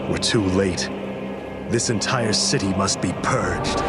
We're too late. This entire city must be purged.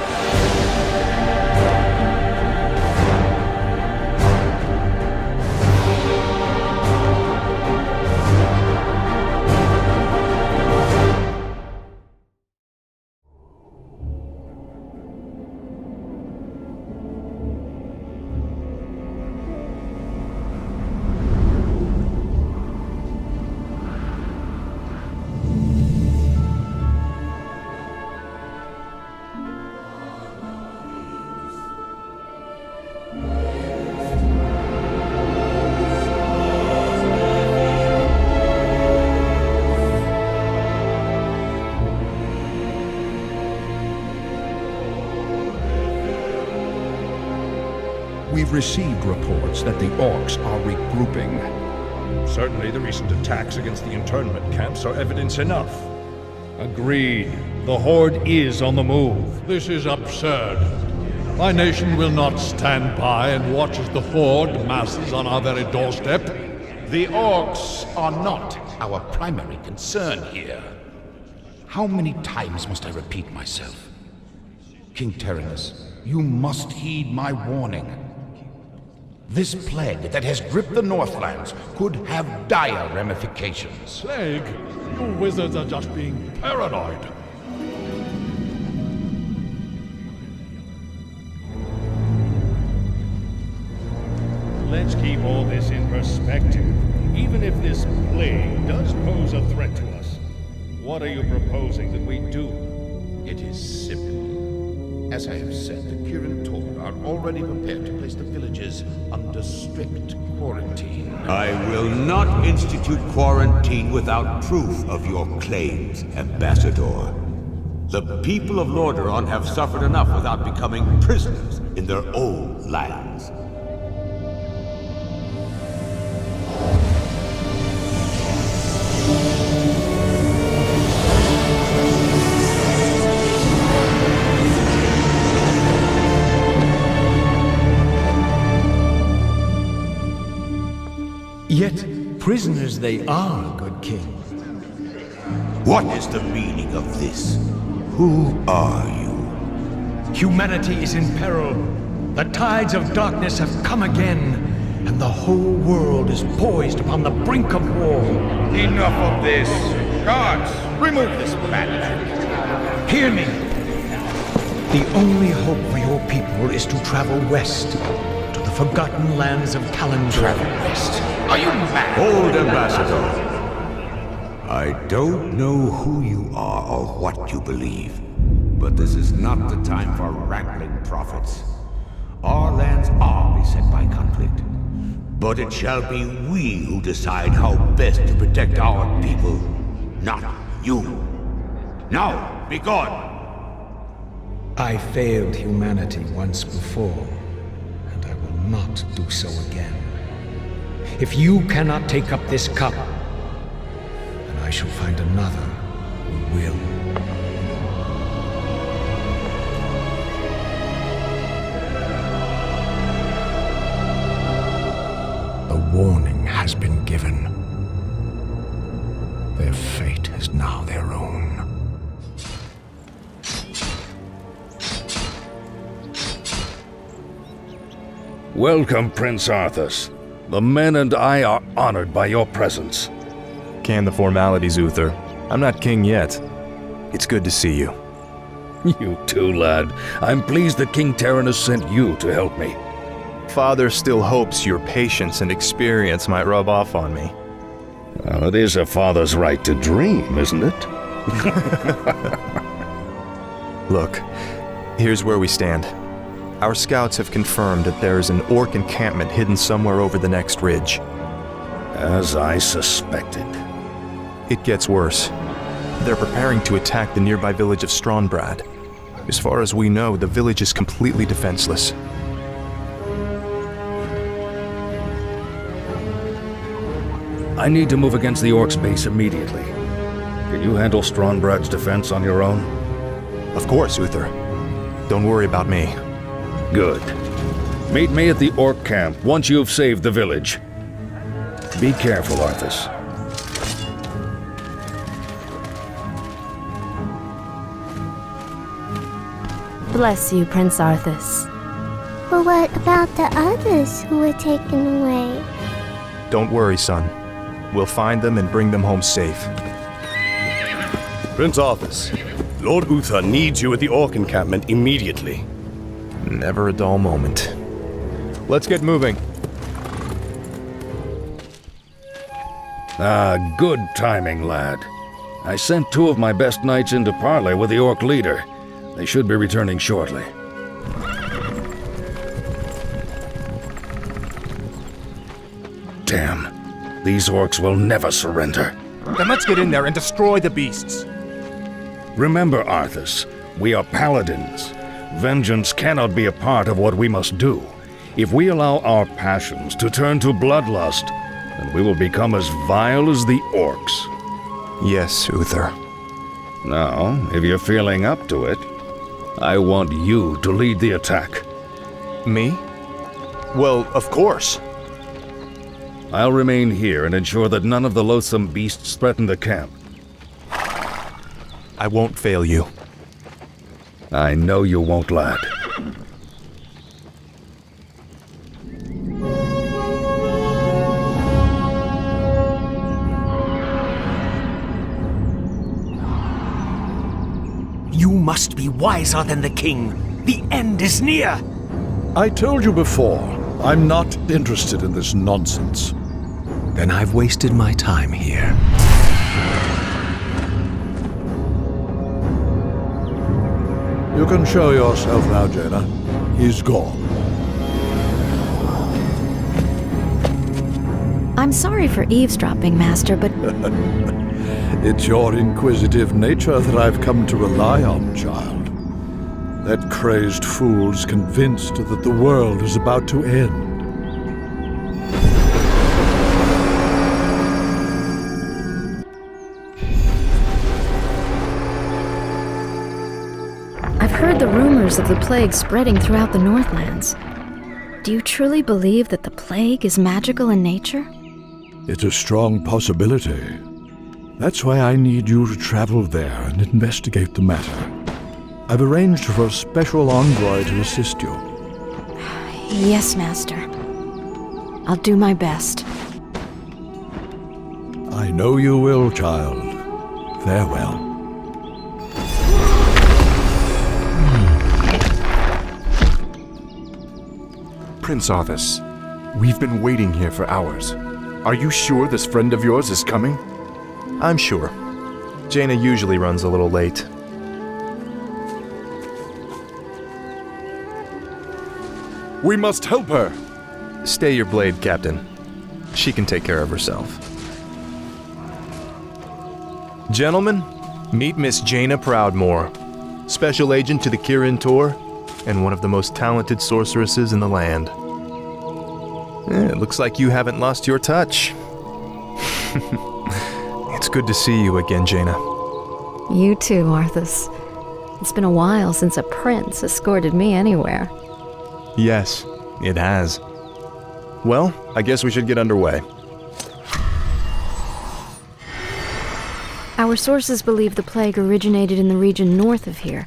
We've received reports that the orcs are regrouping. Certainly the recent attacks against the internment camps are evidence enough. Agreed. The Horde is on the move. This is absurd. My nation will not stand by and watch as the Horde masses on our very doorstep. The orcs are not our primary concern here. How many times must I repeat myself? King Tyrannus, you must heed my warning. This plague that has gripped the Northlands could have dire ramifications. Plague? You wizards are just being paranoid. Let's keep all this in perspective. Even if this plague does pose a threat to us, what are you proposing that we do? It is simple. As I have said, the Kirin Tor are already prepared to place the villages under strict quarantine. I will not institute quarantine without proof of your claims, Ambassador. The people of Lordaeron have suffered enough without becoming prisoners in their own lands. Yet prisoners they are, good king. What is the meaning of this? Who are you? Humanity is in peril. The tides of darkness have come again, and the whole world is poised upon the brink of war. Enough of this! Guards, remove this madman! Hear me! The only hope for your people is to travel west, to the forgotten lands of Kalandor. Travel west? Are you mad? Hold, Ambassador. I don't know who you are or what you believe, but this is not the time for wrangling prophets. Our lands are beset by conflict, but it shall be we who decide how best to protect our people, not you. Now, be gone! I failed humanity once before, and I will not do so again. If you cannot take up this cup, then I shall find another who will. The warning has been given. Their fate is now their own. Welcome, Prince Arthas. The men and I are honored by your presence. Can the formalities, Uther. I'm not king yet. It's good to see you. You too, lad. I'm pleased that King Tyrannus sent you to help me. Father still hopes your patience and experience might rub off on me. Well, it is a father's right to dream, isn't it? Look, here's where we stand. Our scouts have confirmed that there is an orc encampment hidden somewhere over the next ridge. As I suspected. It gets worse. They're preparing to attack the nearby village of Stronbrad. As far as we know, the village is completely defenseless. I need to move against the orcs' base immediately. Can you handle Stronbrad's defense on your own? Of course, Uther. Don't worry about me. Good. Meet me at the orc camp once you've saved the village. Be careful, Arthas. Bless you, Prince Arthas. But what about the others who were taken away? Don't worry, son. We'll find them and bring them home safe. Prince Arthas, Lord Uther needs you at the Orc encampment immediately. Never a dull moment. Let's get moving. Ah, good timing, lad. I sent 2 of my best knights into parley with the Orc leader. They should be returning shortly. Damn. These Orcs will never surrender. Then let's get in there and destroy the beasts. Remember, Arthas, we are paladins. Vengeance cannot be a part of what we must do. If we allow our passions to turn to bloodlust, then we will become as vile as the Orcs. Yes, Uther. Now, if you're feeling up to it, I want you to lead the attack. Me? Well, of course. I'll remain here and ensure that none of the loathsome beasts threaten the camp. I won't fail you. I know you won't, lad. You must be wiser than the king. The end is near. I told you before, I'm not interested in this nonsense. Then I've wasted my time here. You can show yourself now, Jaina. He's gone. I'm sorry for eavesdropping, Master, but It's your inquisitive nature that I've come to rely on, child. That crazed fool's convinced that the world is about to end. I've heard the rumors of the plague spreading throughout the Northlands. Do you truly believe that the plague is magical in nature? It's a strong possibility. That's why I need you to travel there and investigate the matter. I've arranged for a special envoy to assist you. Yes, Master. I'll do my best. I know you will, child. Farewell. Prince Arthas, we've been waiting here for hours. Are you sure this friend of yours is coming? I'm sure. Jaina usually runs a little late. We must help her! Stay your blade, Captain. She can take care of herself. Gentlemen, meet Miss Jaina Proudmoore, Special Agent to the Kirin Tor, and one of the most talented sorceresses in the land. It looks like you haven't lost your touch. It's good to see you again, Jaina. You too, Arthas. It's been a while since a prince escorted me anywhere. Yes, it has. Well, I guess we should get underway. Our sources believe the plague originated in the region north of here.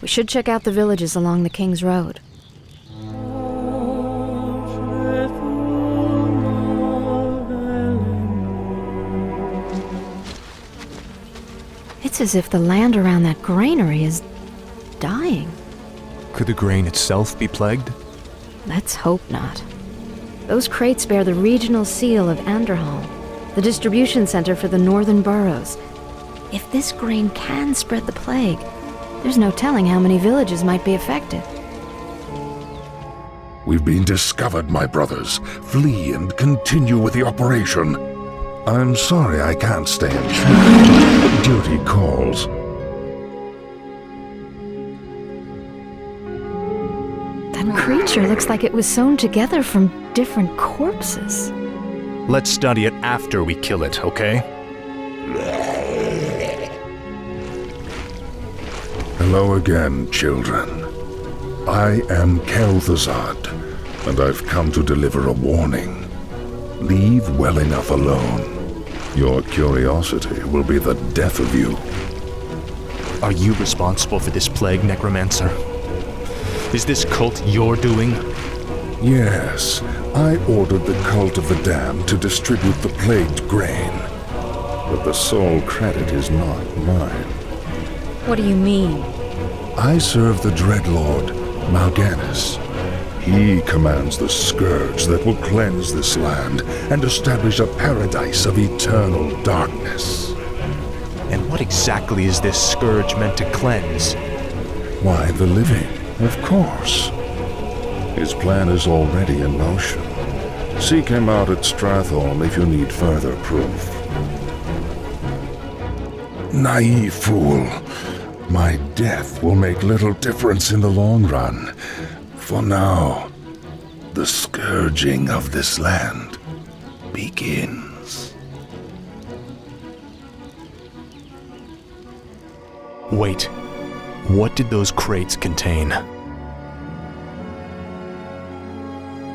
We should check out the villages along the King's Road. It's as if the land around that granary is dying. Could the grain itself be plagued? Let's hope not. Those crates bear the regional seal of Anderholm, the distribution center for the northern boroughs. If this grain can spread the plague, there's no telling how many villages might be affected. We've been discovered, my brothers. Flee and continue with the operation. I'm sorry I can't stay and chat. Duty calls. That creature looks like it was sewn together from different corpses. Let's study it after we kill it, okay? Hello again, children. I am Kel'Thuzad, and I've come to deliver a warning. Leave well enough alone. Your curiosity will be the death of you. Are you responsible for this plague, Necromancer? Is this cult your doing? Yes, I ordered the Cult of the Damned to distribute the plagued grain. But the sole credit is not mine. What do you mean? I serve the Dreadlord, Mal'Ganis. He commands the scourge that will cleanse this land and establish a paradise of eternal darkness. And what exactly is this scourge meant to cleanse? Why, the living, of course. His plan is already in motion. Seek him out at Stratholme if you need further proof. Naive fool. My death will make little difference in the long run. For now, the scourging of this land begins. Wait, what did those crates contain?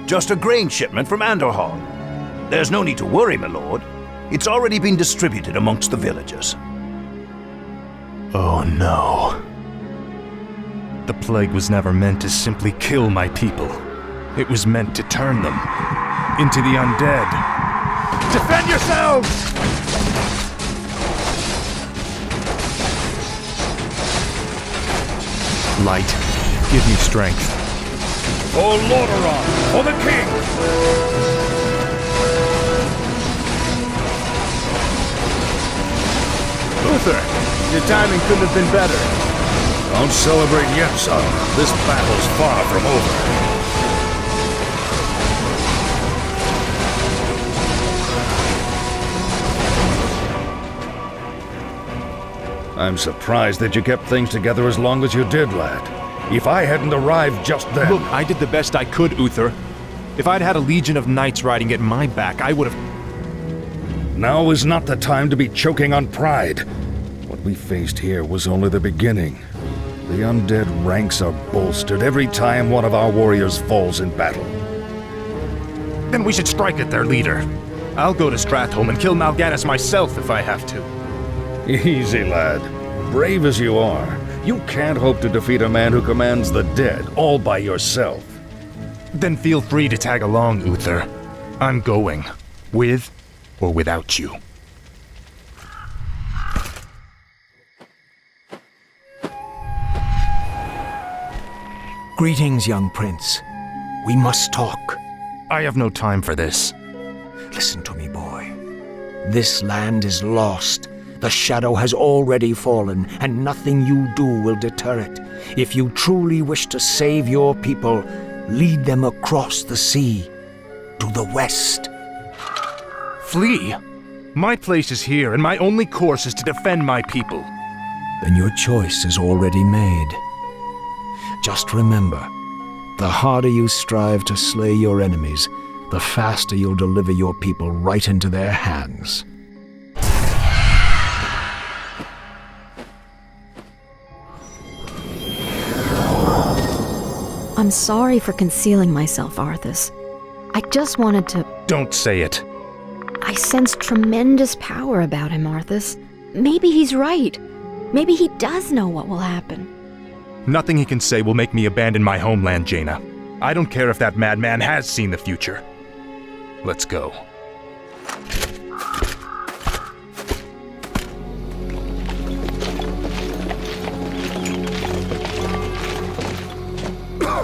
Just a grain shipment from Andorhal. There's no need to worry, my lord. It's already been distributed amongst the villagers. Oh no. The plague was never meant to simply kill my people. It was meant to turn them into the undead. Defend yourselves! Light, give me strength. For Lordaeron, for the king! Uther, your timing couldn't have been better. Don't celebrate yet, son. This battle's far from over. I'm surprised that you kept things together as long as you did, lad. If I hadn't arrived just then... Look, I did the best I could, Uther. If I'd had a legion of knights riding at my back, I would have... Now is not the time to be choking on pride. What we faced here was only the beginning. The undead ranks are bolstered every time one of our warriors falls in battle. Then we should strike at their leader. I'll go to Stratholme and kill Mal'Ganis myself if I have to. Easy, lad. Brave as you are, you can't hope to defeat a man who commands the dead all by yourself. Then feel free to tag along, Uther. I'm going, with or without you. Greetings, young prince. We must talk. I have no time for this. Listen to me, boy. This land is lost. The shadow has already fallen, and nothing you do will deter it. If you truly wish to save your people, lead them across the sea, to the west. Flee? My place is here, and my only course is to defend my people. Then your choice is already made. Just remember, the harder you strive to slay your enemies, the faster you'll deliver your people right into their hands. I'm sorry for concealing myself, Arthas. I just wanted to... Don't say it. I sense tremendous power about him, Arthas. Maybe he's right. Maybe he does know what will happen. Nothing he can say will make me abandon my homeland, Jaina. I don't care if that madman has seen the future. Let's go.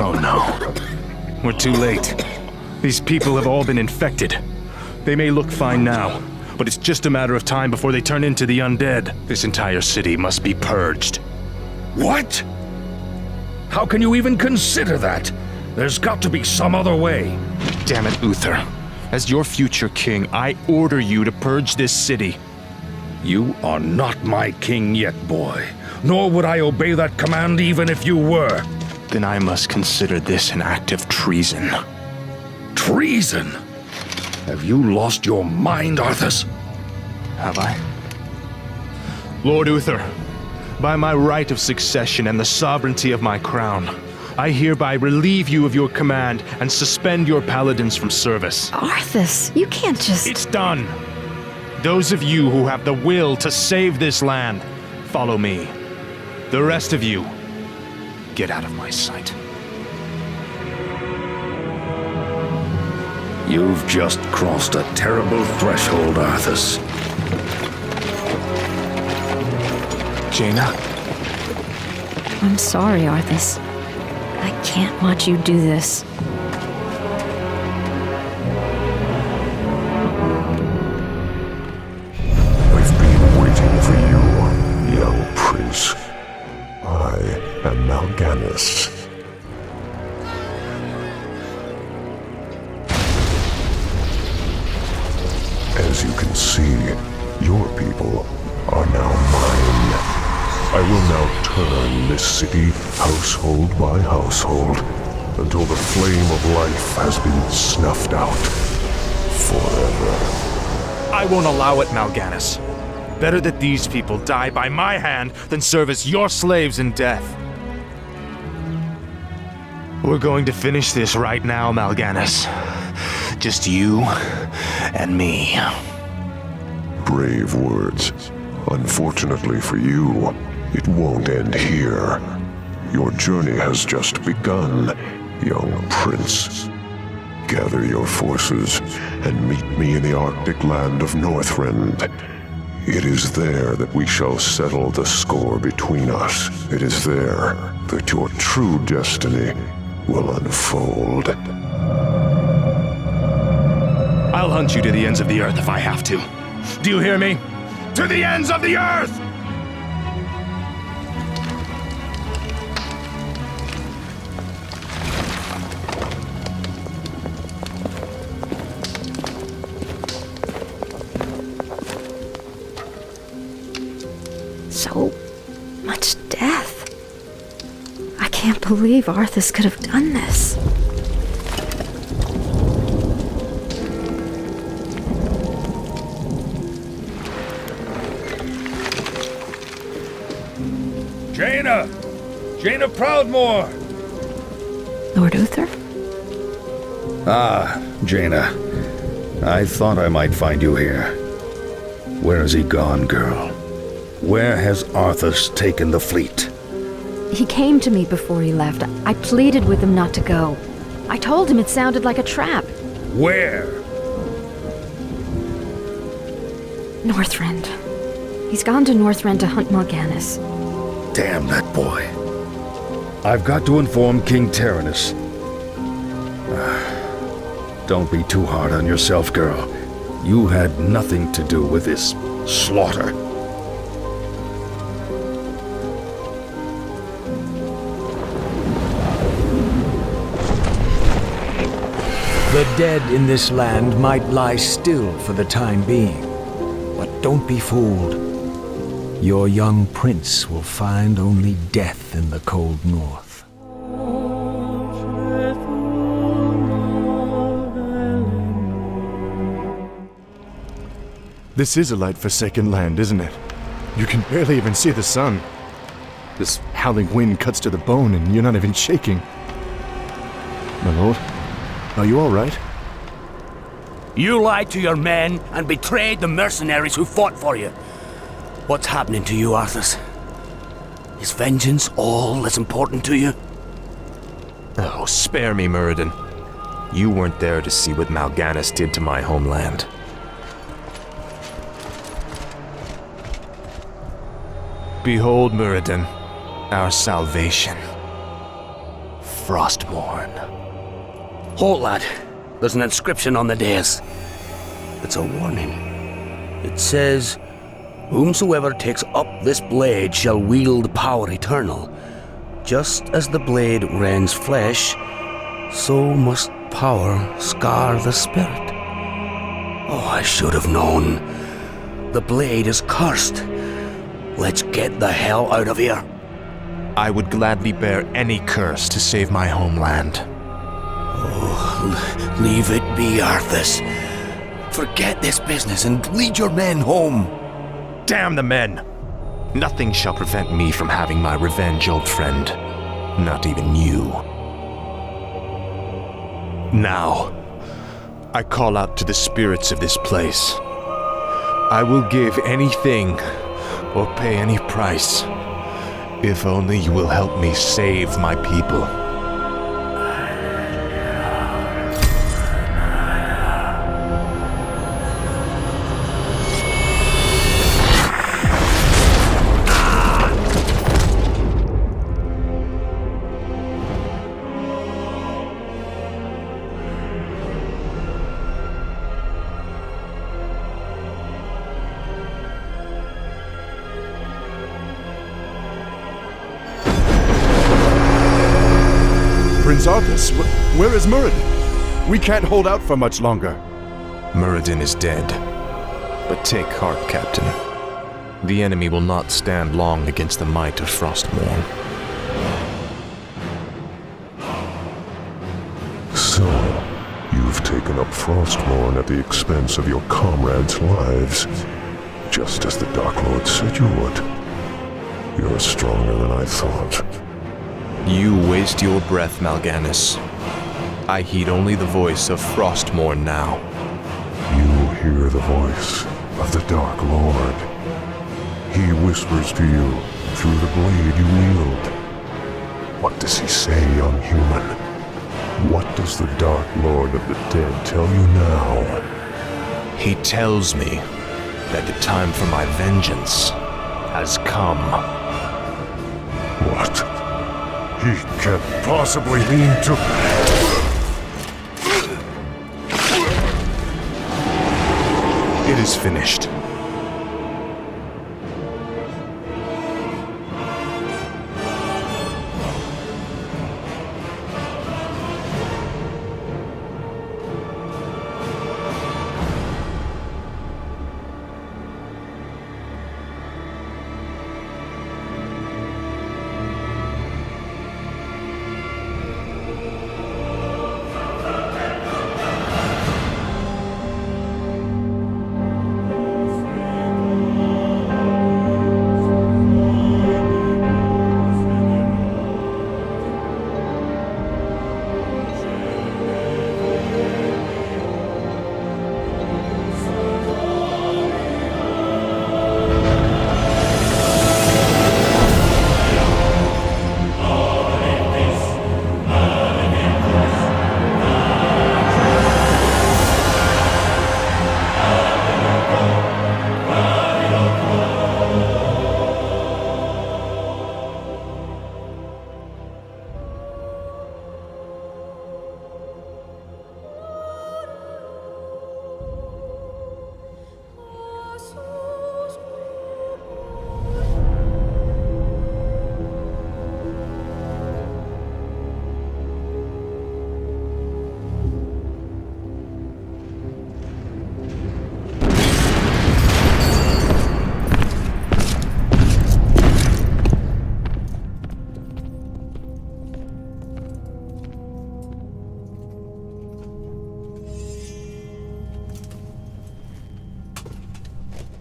Oh no. We're too late. These people have all been infected. They may look fine now, but it's just a matter of time before they turn into the undead. This entire city must be purged. What? How can you even consider that? There's got to be some other way. Damn it, Uther. As your future king, I order you to purge this city. You are not my king yet, boy. Nor would I obey that command even if you were. Then I must consider this an act of treason. Treason? Have you lost your mind, Arthas? Have I? Lord Uther, by my right of succession and the sovereignty of my crown, I hereby relieve you of your command and suspend your paladins from service. Arthas, you can't just... It's done. Those of you who have the will to save this land, follow me. The rest of you, get out of my sight. You've just crossed a terrible threshold, Arthas. Jaina? I'm sorry, Arthas. I can't watch you do this. I've been waiting for you, young prince. I am Mal'Ganis. As you can see, your people are now mine. I will now turn this city household by household until the flame of life has been snuffed out forever. I won't allow it, Mal'Ganis. Better that these people die by my hand than serve as your slaves in death. We're going to finish this right now, Mal'Ganis. Just you and me. Brave words. Unfortunately for you, it won't end here. Your journey has just begun, young prince. Gather your forces and meet me in the Arctic land of Northrend. It is there that we shall settle the score between us. It is there that your true destiny will unfold. I'll hunt you to the ends of the earth if I have to. Do you hear me? To the ends of the earth! So much death. I can't believe Arthas could have done this. Jaina! Jaina Proudmoore! Lord Uther? Ah, Jaina. I thought I might find you here. Where has he gone, girl? Where has Arthas taken the fleet? He came to me before he left. I pleaded with him not to go. I told him it sounded like a trap. Where? Northrend. He's gone to Northrend to hunt Mal'Ganis. Damn that boy. I've got to inform King Tyrannus. Don't be too hard on yourself, girl. You had nothing to do with this slaughter. The dead in this land might lie still for the time being, but don't be fooled. Your young prince will find only death in the cold north. This is a light-forsaken land, isn't it? You can barely even see the sun. This howling wind cuts to the bone and you're not even shaking. My lord, are you all right? You lied to your men and betrayed the mercenaries who fought for you. What's happening to you, Arthas? Is vengeance all that's important to you? Oh, spare me, Muradin. You weren't there to see what Mal'Ganis did to my homeland. Behold, Muradin, our salvation. Frostmourne. Halt, lad. There's an inscription on the dais. It's a warning. It says, "Whomsoever takes up this blade shall wield power eternal. Just as the blade rends flesh, so must power scar the spirit." Oh, I should have known. The blade is cursed. Let's get the hell out of here. I would gladly bear any curse to save my homeland. Oh, leave it be, Arthas. Forget this business and lead your men home. Damn the men! Nothing shall prevent me from having my revenge, old friend. Not even you. Now, I call out to the spirits of this place. I will give anything or pay any price, if only you will help me save my people. Prince Arthas? Where is Muradin? We can't hold out for much longer. Muradin is dead. But take heart, Captain. The enemy will not stand long against the might of Frostmourne. So, you've taken up Frostmourne at the expense of your comrades' lives, just as the Dark Lord said you would. You're stronger than I thought. You waste your breath, Mal'Ganis. I heed only the voice of Frostmourne now. You hear the voice of the Dark Lord. He whispers to you through the blade you wield. What does he say, young human? What does the Dark Lord of the Dead tell you now? He tells me that the time for my vengeance has come. What? He can't possibly mean to... It is finished.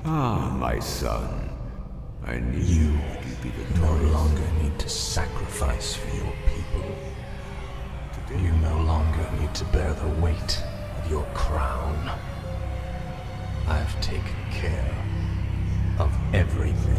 Ah, my son. I knew you would be the no longer need to sacrifice for your people. You no longer need to bear the weight of your crown. I've taken care of everything.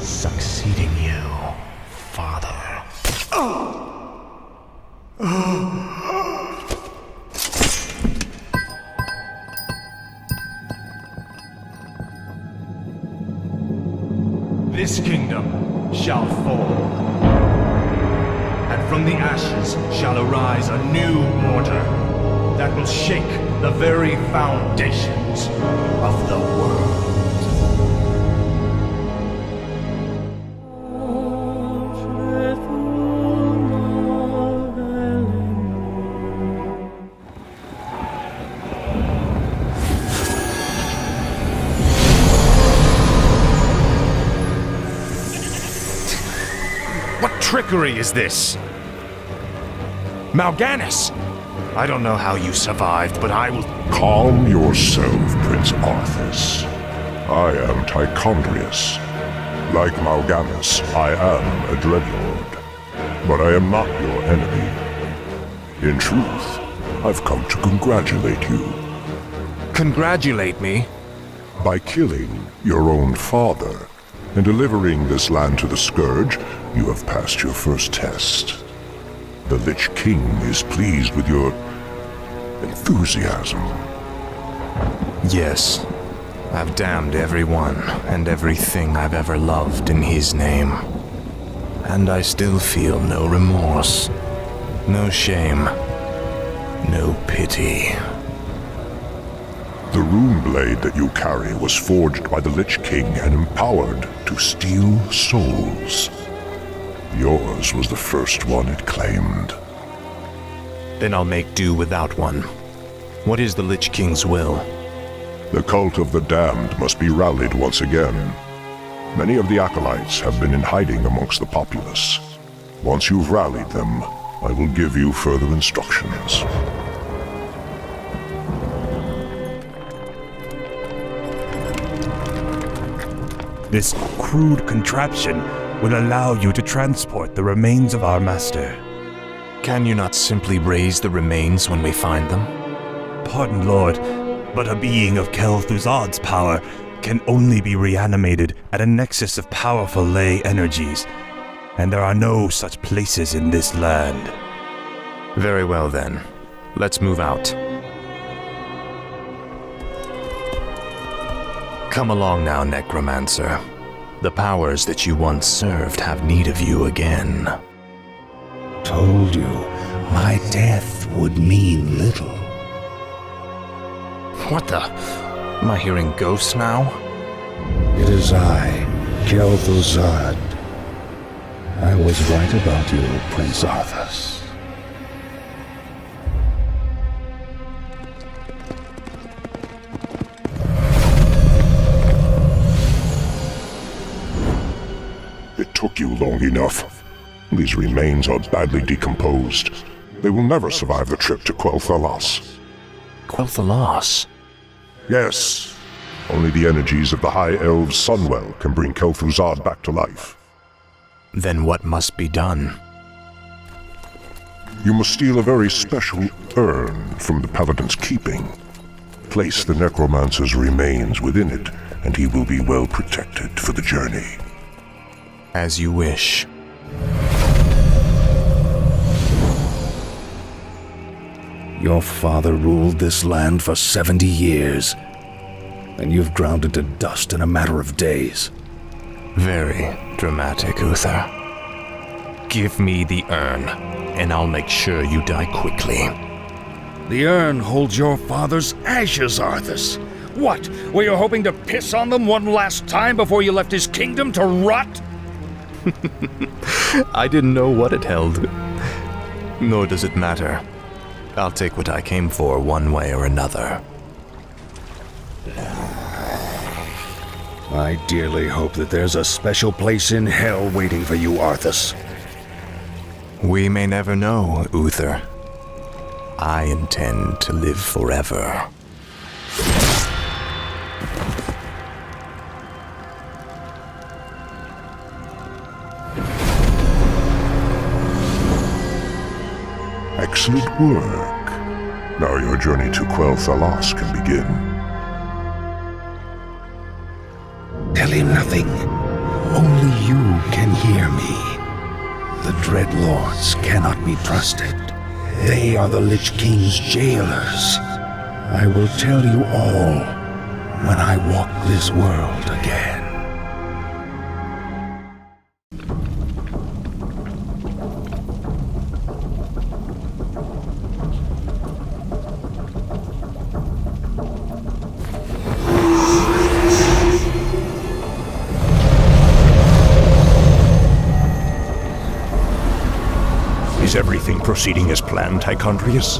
Succeeding you, Father. This kingdom shall fall, and from the ashes shall arise a new order that will shake the very foundations of the world. What trickery is this? Mal'Ganis! I don't know how you survived, but I will... Calm yourself, Prince Arthas. I am Tichondrius. Like Mal'Ganis, I am a Dreadlord. But I am not your enemy. In truth, I've come to congratulate you. Congratulate me? By killing your own father and delivering this land to the Scourge, you have passed your first test. The Lich King is pleased with your enthusiasm. Yes. I've damned everyone and everything I've ever loved in his name. And I still feel no remorse, no shame, no pity. The rune blade that you carry was forged by the Lich King and empowered to steal souls. Yours was the first one it claimed. Then I'll make do without one. What is the Lich King's will? The cult of the damned must be rallied once again. Many of the acolytes have been in hiding amongst the populace. Once you've rallied them, I will give you further instructions. This crude contraption will allow you to transport the remains of our master. Can you not simply raise the remains when we find them? Pardon, Lord, but a being of Kel'Thuzad's power can only be reanimated at a nexus of powerful ley energies, and there are no such places in this land. Very well then. Let's move out. Come along now, Necromancer. The powers that you once served have need of you again. Told you, my death would mean little. What the? Am I hearing ghosts now? It is I, Kel'Thuzad. I was right about you, Prince Arthas. It took you long enough. These remains are badly decomposed. They will never survive the trip to Quel'Thalas. Quel'Thalas? Yes. Only the energies of the High Elves' Sunwell can bring Kel'Thuzad back to life. Then what must be done? You must steal a very special urn from the Paladin's keeping. Place the Necromancer's remains within it, and he will be well protected for the journey. As you wish. Your father ruled this land for 70 years, and you've ground it to dust in a matter of days. Very dramatic, Uther. Give me the urn, and I'll make sure you die quickly. The urn holds your father's ashes, Arthas. What? Were you hoping to piss on them one last time before you left his kingdom to rot? I didn't know what it held. Nor does it matter. I'll take what I came for one way or another. I dearly hope that there's a special place in hell waiting for you, Arthas. We may never know, Uther. I intend to live forever. Excellent work. Now your journey to Quel'Thalas can begin. Tell him nothing. Only you can hear me. The Dreadlords cannot be trusted. They are the Lich King's jailers. I will tell you all when I walk this world again. Is everything proceeding as planned, Tychondrius?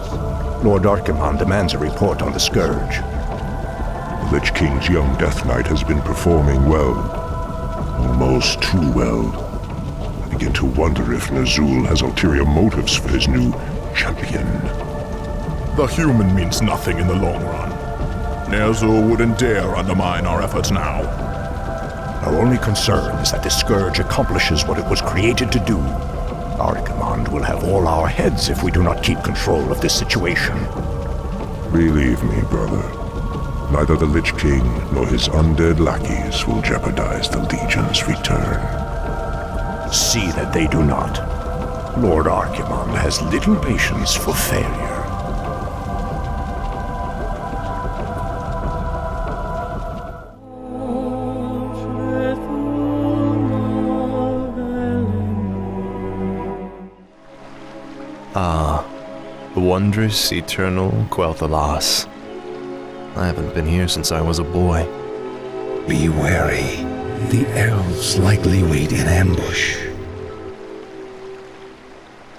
Lord Archimonde demands a report on the Scourge. The Lich King's young Death Knight has been performing well. Almost too well. I begin to wonder if Ner'zhul has ulterior motives for his new champion. The human means nothing in the long run. Ner'zhul wouldn't dare undermine our efforts now. Our only concern is that the Scourge accomplishes what it was created to do. Archimonde will have all our heads if we do not keep control of this situation. Believe me, brother. Neither the Lich King nor his undead lackeys will jeopardize the Legion's return. See that they do not. Lord Archimonde has little patience for failure. wondrous, eternal Quel'Thalas. I haven't been here since I was a boy. Be wary. The elves likely wait in ambush.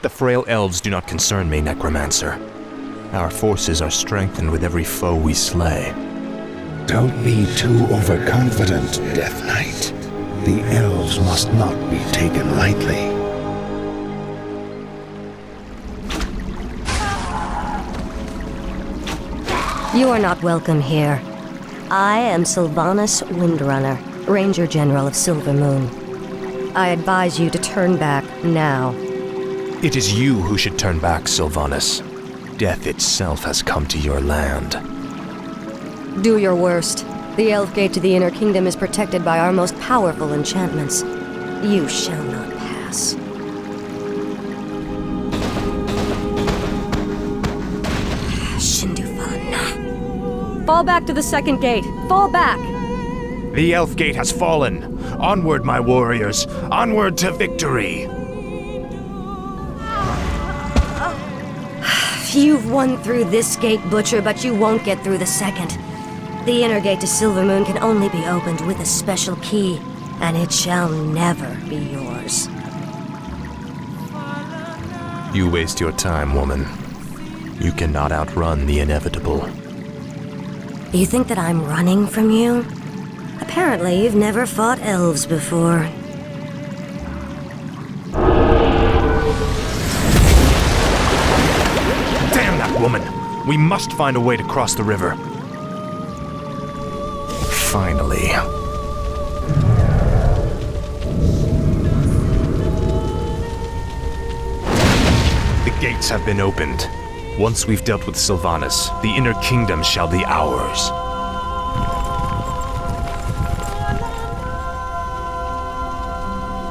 The frail elves do not concern me, Necromancer. Our forces are strengthened with every foe we slay. Don't be too overconfident, Death Knight. The elves must not be taken lightly. You are not welcome here. I am Sylvanas Windrunner, Ranger General of Silvermoon. I advise you to turn back now. It is you who should turn back, Sylvanas. Death itself has come to your land. Do your worst. The Elf Gate to the Inner Kingdom is protected by our most powerful enchantments. You shall not pass. Fall back to the second gate. Fall back! The Elf Gate has fallen. Onward, my warriors. Onward to victory. You've won through this gate, Butcher, but you won't get through the second. The inner gate to Silvermoon can only be opened with a special key, and it shall never be yours. You waste your time, woman. You cannot outrun the inevitable. You think that I'm running from you? Apparently, you've never fought elves before. Damn that woman! We must find a way to cross the river. Finally. The gates have been opened. Once we've dealt with Sylvanas, the Inner Kingdom shall be ours.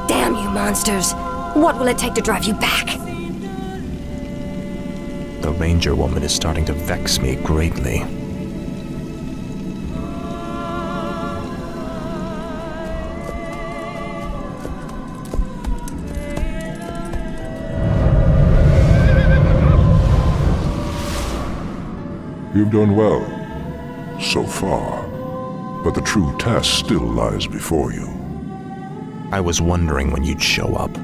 Damn you monsters! What will it take to drive you back? The Ranger woman is starting to vex me greatly. You've done well, so far. But the true test still lies before you. I was wondering when you'd show up.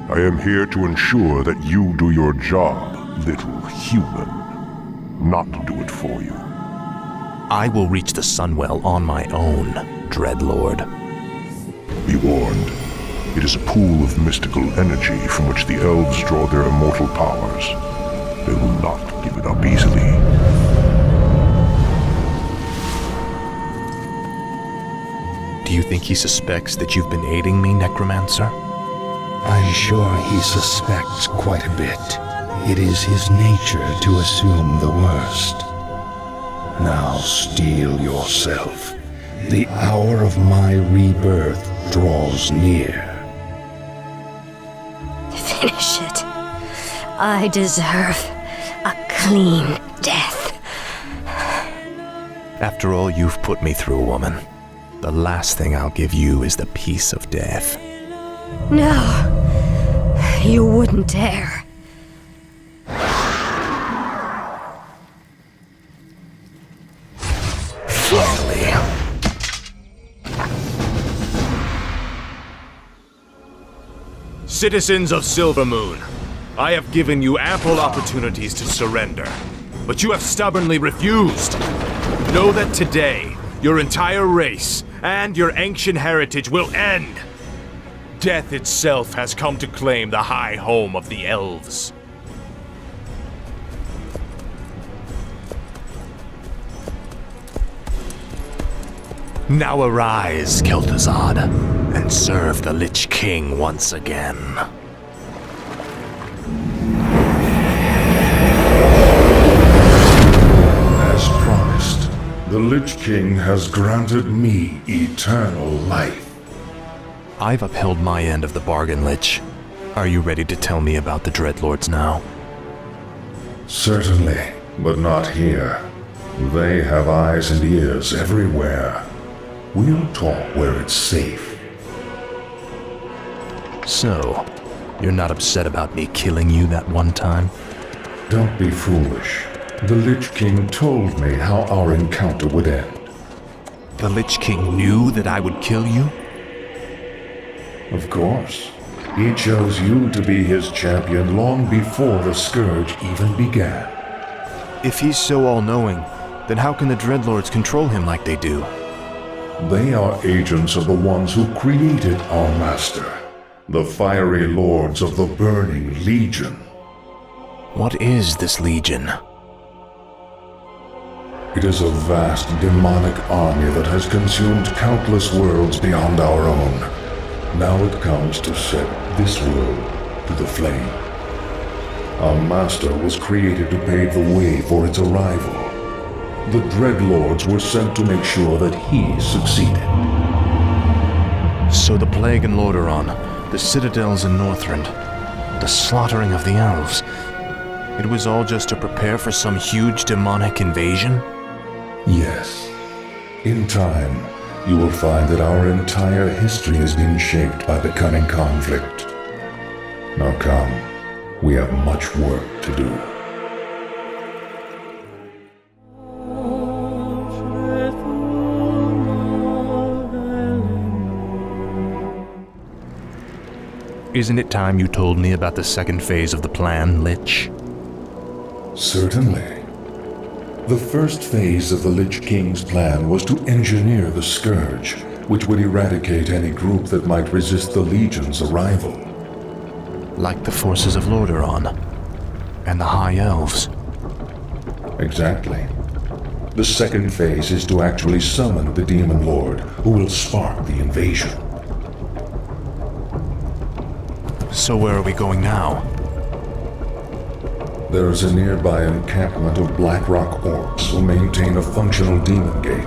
I am here to ensure that you do your job, little human. Not do it for you. I will reach the Sunwell on my own, Dreadlord. Be warned. It is a pool of mystical energy from which the elves draw their immortal powers. They will not give it up easily. Do you think he suspects that you've been aiding me, Necromancer? I'm sure he suspects quite a bit. It is his nature to assume the worst. Now steel yourself. The hour of my rebirth draws near. Finish it. I deserve a clean death. After all you've put me through, woman, the last thing I'll give you is the peace of death. No, you wouldn't dare. Finally. Citizens of Silvermoon, I have given you ample opportunities to surrender, but you have stubbornly refused. Know that today, your entire race and your ancient heritage will end. Death itself has come to claim the high home of the elves. Now arise, Kel'Thuzad, and serve the Lich King once again. As promised, the Lich King has granted me eternal life. I've upheld my end of the bargain, Lich. Are you ready to tell me about the Dreadlords now? Certainly, but not here. They have eyes and ears everywhere. We'll talk where it's safe. So, you're not upset about me killing you that one time? Don't be foolish. The Lich King told me how our encounter would end. The Lich King knew that I would kill you? Of course. He chose you to be his champion long before the Scourge even began. If he's so all-knowing, then how can the Dreadlords control him like they do? They are agents of the ones who created our master, the fiery lords of the Burning Legion. What is this Legion? It is a vast demonic army that has consumed countless worlds beyond our own. Now it comes to set this world to the flame. Our master was created to pave the way for its arrival. The Dreadlords were sent to make sure that he succeeded. So the Plague in Lordaeron, the citadels in Northrend, the slaughtering of the elves, it was all just to prepare for some huge demonic invasion? Yes. In time, you will find that our entire history has been shaped by the coming conflict. Now come, we have much work to do. Isn't it time you told me about the second phase of the plan, Lich? Certainly. The first phase of the Lich King's plan was to engineer the Scourge, which would eradicate any group that might resist the Legion's arrival. Like the forces of Lordaeron and the High Elves. Exactly. The second phase is to actually summon the Demon Lord, who will spark the invasion. So where are we going now? There is a nearby encampment of Blackrock orcs who maintain a functional demon gate.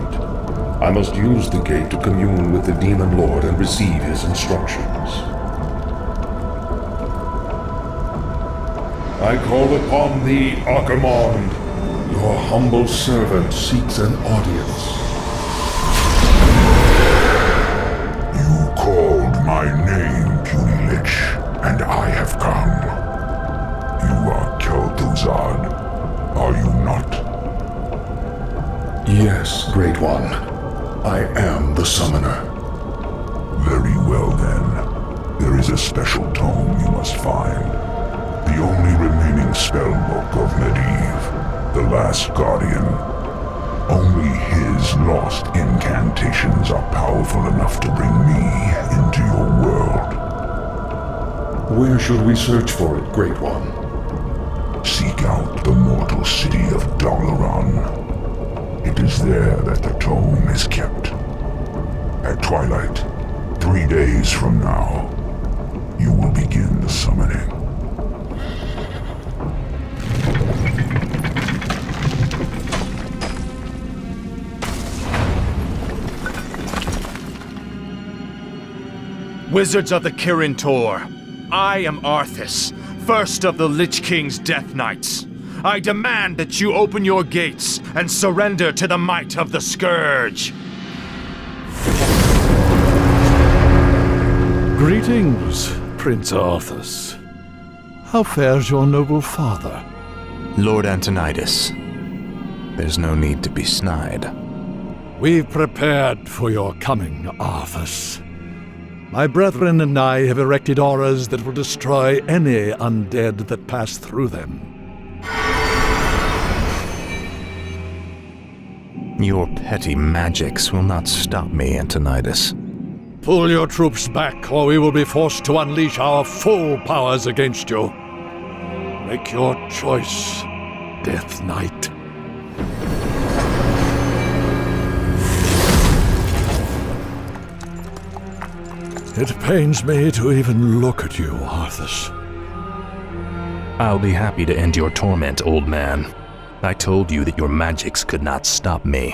I must use the gate to commune with the Demon Lord and receive his instructions. I call upon thee, Archimonde. Your humble servant seeks an audience. You called my name, puny Lich, and I have come. You are Kel'Thuzad, are you not? Yes, Great One. I am the summoner. Very well then. There is a special tome you must find. The only remaining spellbook of Medivh, the Last Guardian. Only his lost incantations are powerful enough to bring me into your world. Where should we search for it, Great One? Seek out the mortal city of Dalaran. It is there that the tome is kept. At twilight, 3 days from now, you will begin the summoning. Wizards of the Kirin Tor, I am Arthas, first of the Lich King's Death Knights. I demand that you open your gates and surrender to the might of the Scourge. Greetings, Prince Arthas. How fares your noble father? Lord Antonidas. There's no need to be snide. We've prepared for your coming, Arthas. My brethren and I have erected auras that will destroy any undead that pass through them. Your petty magics will not stop me, Antonidas. Pull your troops back, or we will be forced to unleash our full powers against you. Make your choice, Death Knight. It pains me to even look at you, Arthas. I'll be happy to end your torment, old man. I told you that your magics could not stop me.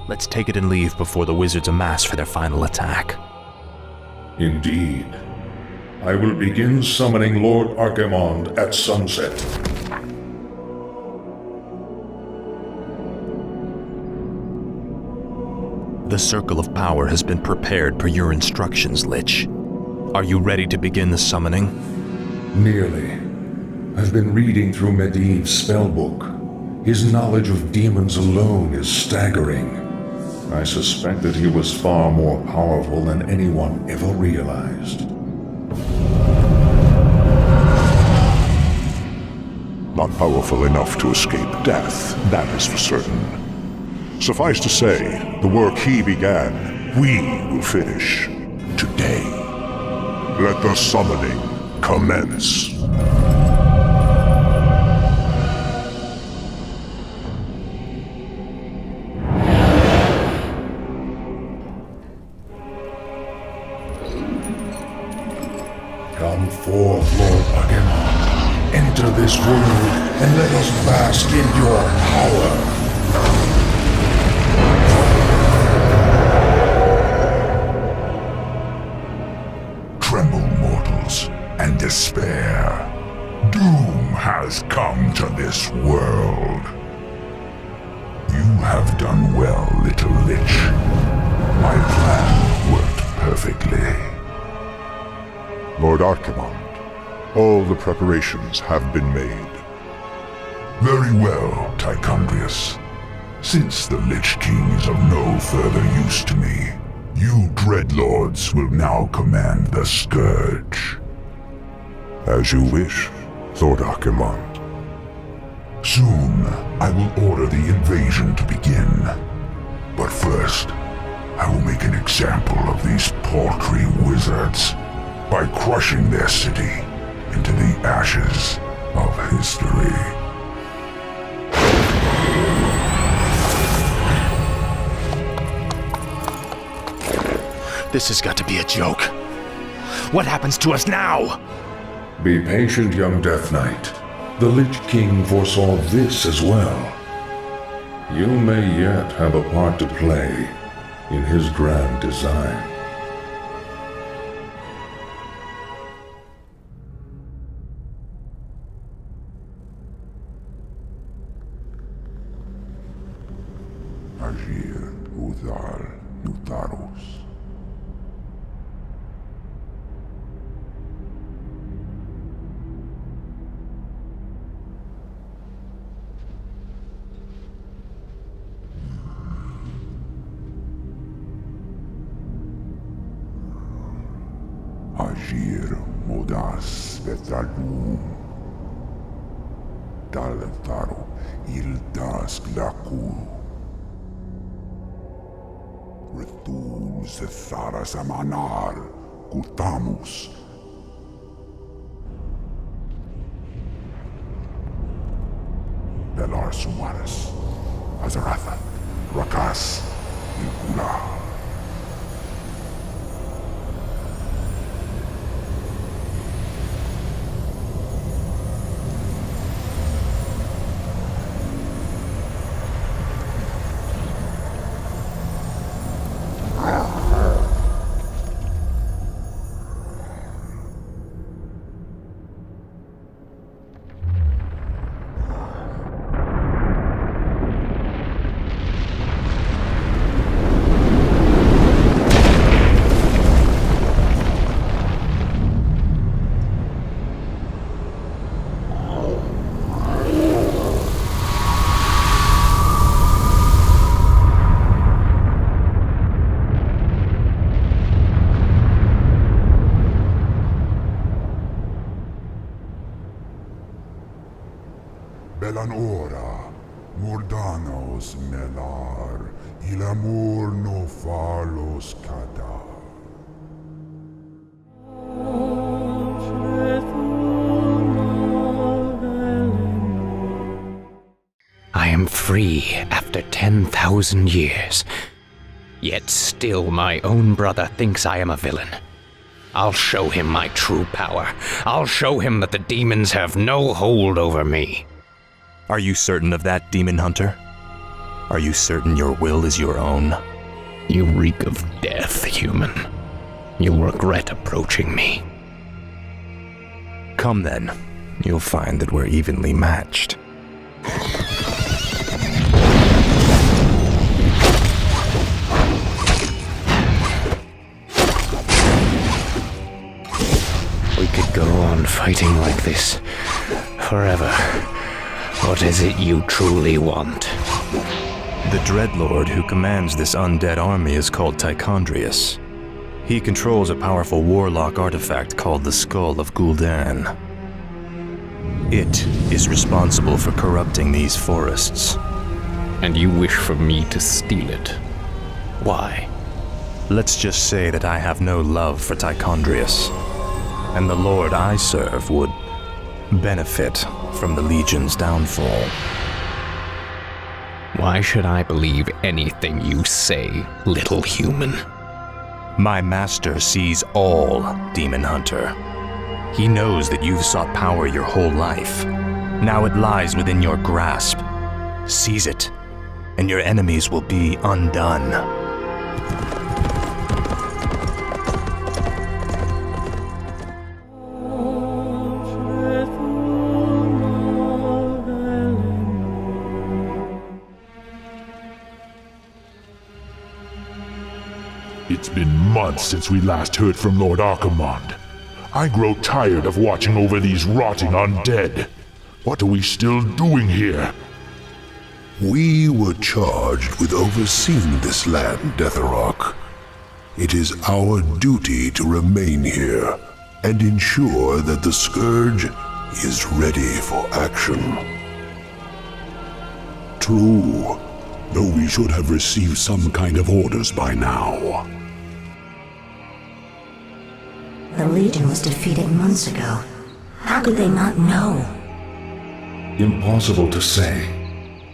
Let's take it and leave before the wizards amass for their final attack. Indeed. I will begin summoning Lord Archimonde at sunset. The Circle of Power has been prepared per your instructions, Lich. Are you ready to begin the summoning? Nearly. I've been reading through Medivh's spellbook. His knowledge of demons alone is staggering. I suspect that he was far more powerful than anyone ever realized. Not powerful enough to escape death, that is for certain. Suffice to say, the work he began, we will finish today. Let the summoning commence. Come forth, Lord Agamemnon. Enter this world, and let us bask in your power. Tremble, mortals, and despair. Doom has come to this world. You have done well, little Lich. My plan worked perfectly. Lord Archimond, all the preparations have been made. Very well, Tichondrius. Since the Lich King is of no further use to me, you Dreadlords will now command the Scourge. As you wish, Lord Archimond. Soon, I will order the invasion to begin. But first, I will make an example of these paltry wizards by crushing their city into the ashes of history. This has got to be a joke. What happens to us now? Be patient, young Death Knight. The Lich King foresaw this as well. You may yet have a part to play in his grand design. Agir, Udal, Nutarus. Agir, Modas, Vetalum. Dalentaro, Ildas, Glakuru. Retul Zethara Samanar, Kutamus. Belar Sumaris, Azaratha, Rakas, Ilkula. Belanora, Mordanos melar, il amor no falos cadar. I am free after 10,000 years. Yet still my own brother thinks I am a villain. I'll show him my true power. I'll show him that the demons have no hold over me. Are you certain of that, Demon Hunter? Are you certain your will is your own? You reek of death, human. You'll regret approaching me. Come then. You'll find that we're evenly matched. We could go on fighting like this forever. What is it you truly want? The Dreadlord who commands this undead army is called Tichondrius. He controls a powerful warlock artifact called the Skull of Gul'dan. It is responsible for corrupting these forests. And you wish for me to steal it? Why? Let's just say that I have no love for Tichondrius, and the Lord I serve would benefit from the Legion's downfall. Why should I believe anything you say, little human? My master sees all, Demon Hunter. He knows that you've sought power your whole life. Now it lies within your grasp. Seize it, and your enemies will be undone. It's been months since we last heard from Lord Archimonde. I grow tired of watching over these rotting undead. What are we still doing here? We were charged with overseeing this land, Deatherrock. It is our duty to remain here and ensure that the Scourge is ready for action. True, though we should have received some kind of orders by now. The Legion was defeated months ago. How could they not know? Impossible to say,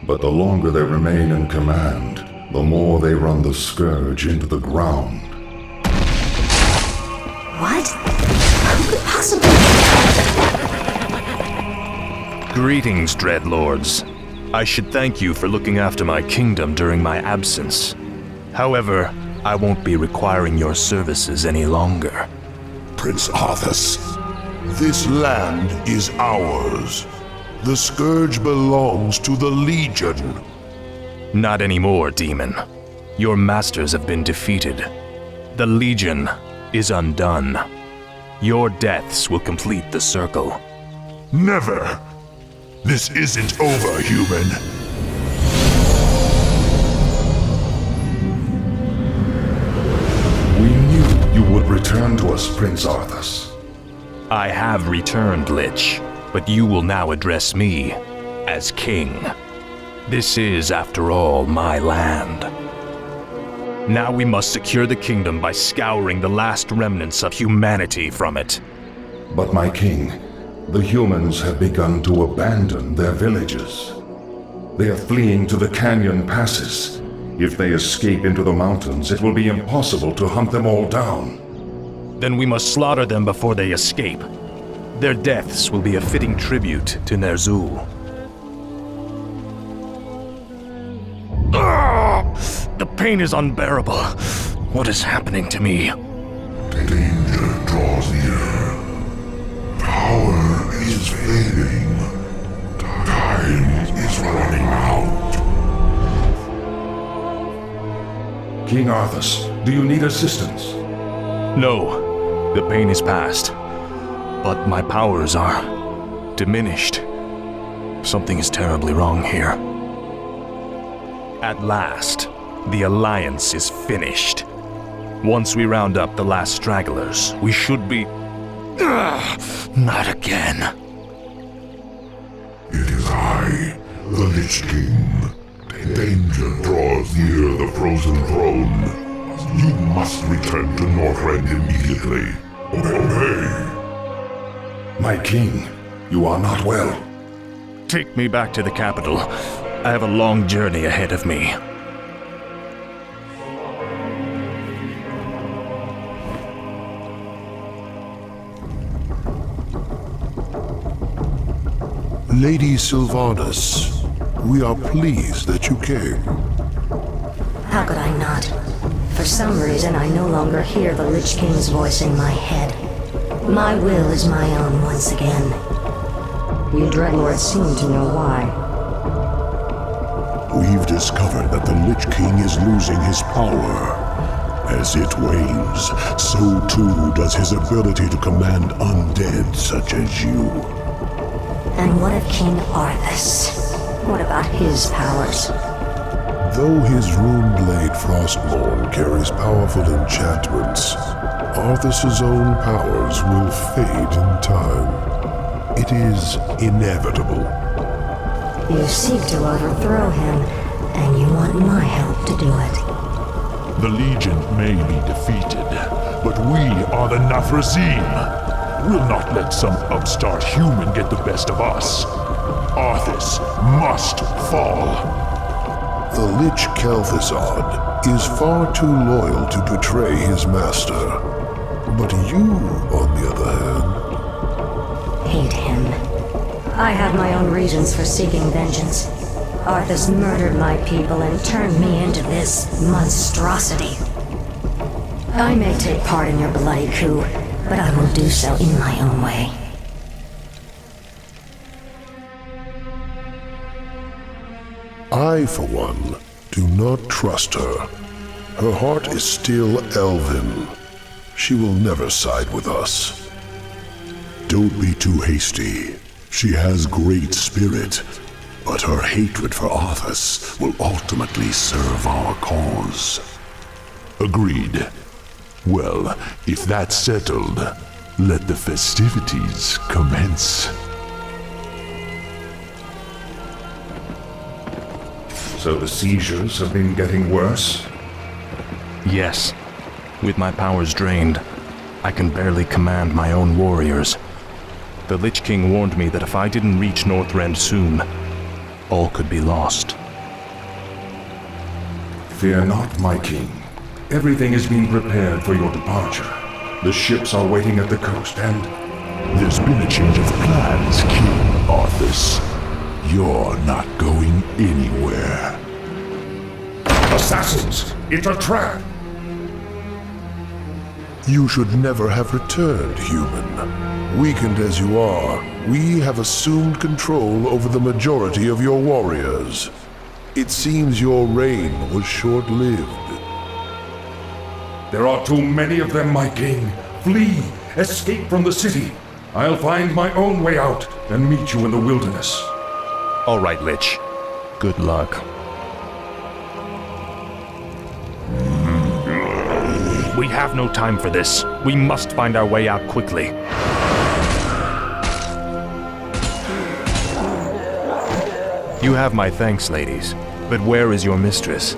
but the longer they remain in command, the more they run the Scourge into the ground. What? Who could possibly... Greetings, Dreadlords. I should thank you for looking after my kingdom during my absence. However, I won't be requiring your services any longer. Prince Arthas, this land is ours. The Scourge belongs to the Legion. Not anymore, Demon. Your masters have been defeated. The Legion is undone. Your deaths will complete the circle. Never! This isn't over, human. We knew you would return to us, Prince Arthas. I have returned, Lich, but you will now address me as king. This is, after all, my land. Now we must secure the kingdom by scouring the last remnants of humanity from it. But my king, the humans have begun to abandon their villages. They are fleeing to the canyon passes. If they escape into the mountains, it will be impossible to hunt them all down. Then we must slaughter them before they escape. Their deaths will be a fitting tribute to Ner'zhul. The pain is unbearable. What is happening to me? Danger draws near. Power is fading. Time is running out. King Arthas, do you need assistance? No, the pain is past. But my powers are diminished. Something is terribly wrong here. At last, the Alliance is finished. Once we round up the last stragglers, we should be... not again. It is I, the Lich King. Danger draws near the frozen throne. You must return to Northrend immediately. Obey. My king, you are not well. Take me back to the capital. I have a long journey ahead of me. Lady Sylvanas, we are pleased that you came. How could I not? For some reason, I no longer hear the Lich King's voice in my head. My will is my own once again. You Dreadlords seem to know why. We've discovered that the Lich King is losing his power. As it wanes, so too does his ability to command undead such as you. And what of King Arthas? What about his powers? Though his rune-blade Frostmourne carries powerful enchantments, Arthas's own powers will fade in time. It is inevitable. You seek to overthrow him, and you want my help to do it. The Legion may be defeated, but we are the Nathrazim. We'll not let some upstart human get the best of us. Arthas must fall. The Lich Kel'Thuzad is far too loyal to betray his master. But you, on the other hand... Hate him. I have my own reasons for seeking vengeance. Arthas murdered my people and turned me into this monstrosity. I may take part in your bloody coup, but I will do so in my own way. I, for one, do not trust her. Her heart is still elven. She will never side with us. Don't be too hasty. She has great spirit, but her hatred for Arthas will ultimately serve our cause. Agreed. Well, if that's settled, let the festivities commence. So the seizures have been getting worse? Yes. With my powers drained, I can barely command my own warriors. The Lich King warned me that if I didn't reach Northrend soon, all could be lost. Fear not, my king. Everything is being prepared for your departure. The ships are waiting at the coast, and... There's been a change of plans, King Arthas. You're not going anywhere. Assassins! It's a trap! You should never have returned, human. Weakened as you are, we have assumed control over the majority of your warriors. It seems your reign was short-lived. There are too many of them, my king. Flee! Escape from the city! I'll find my own way out and meet you in the wilderness. All right, Lich. Good luck. We have no time for this. We must find our way out quickly. You have my thanks, ladies. But where is your mistress?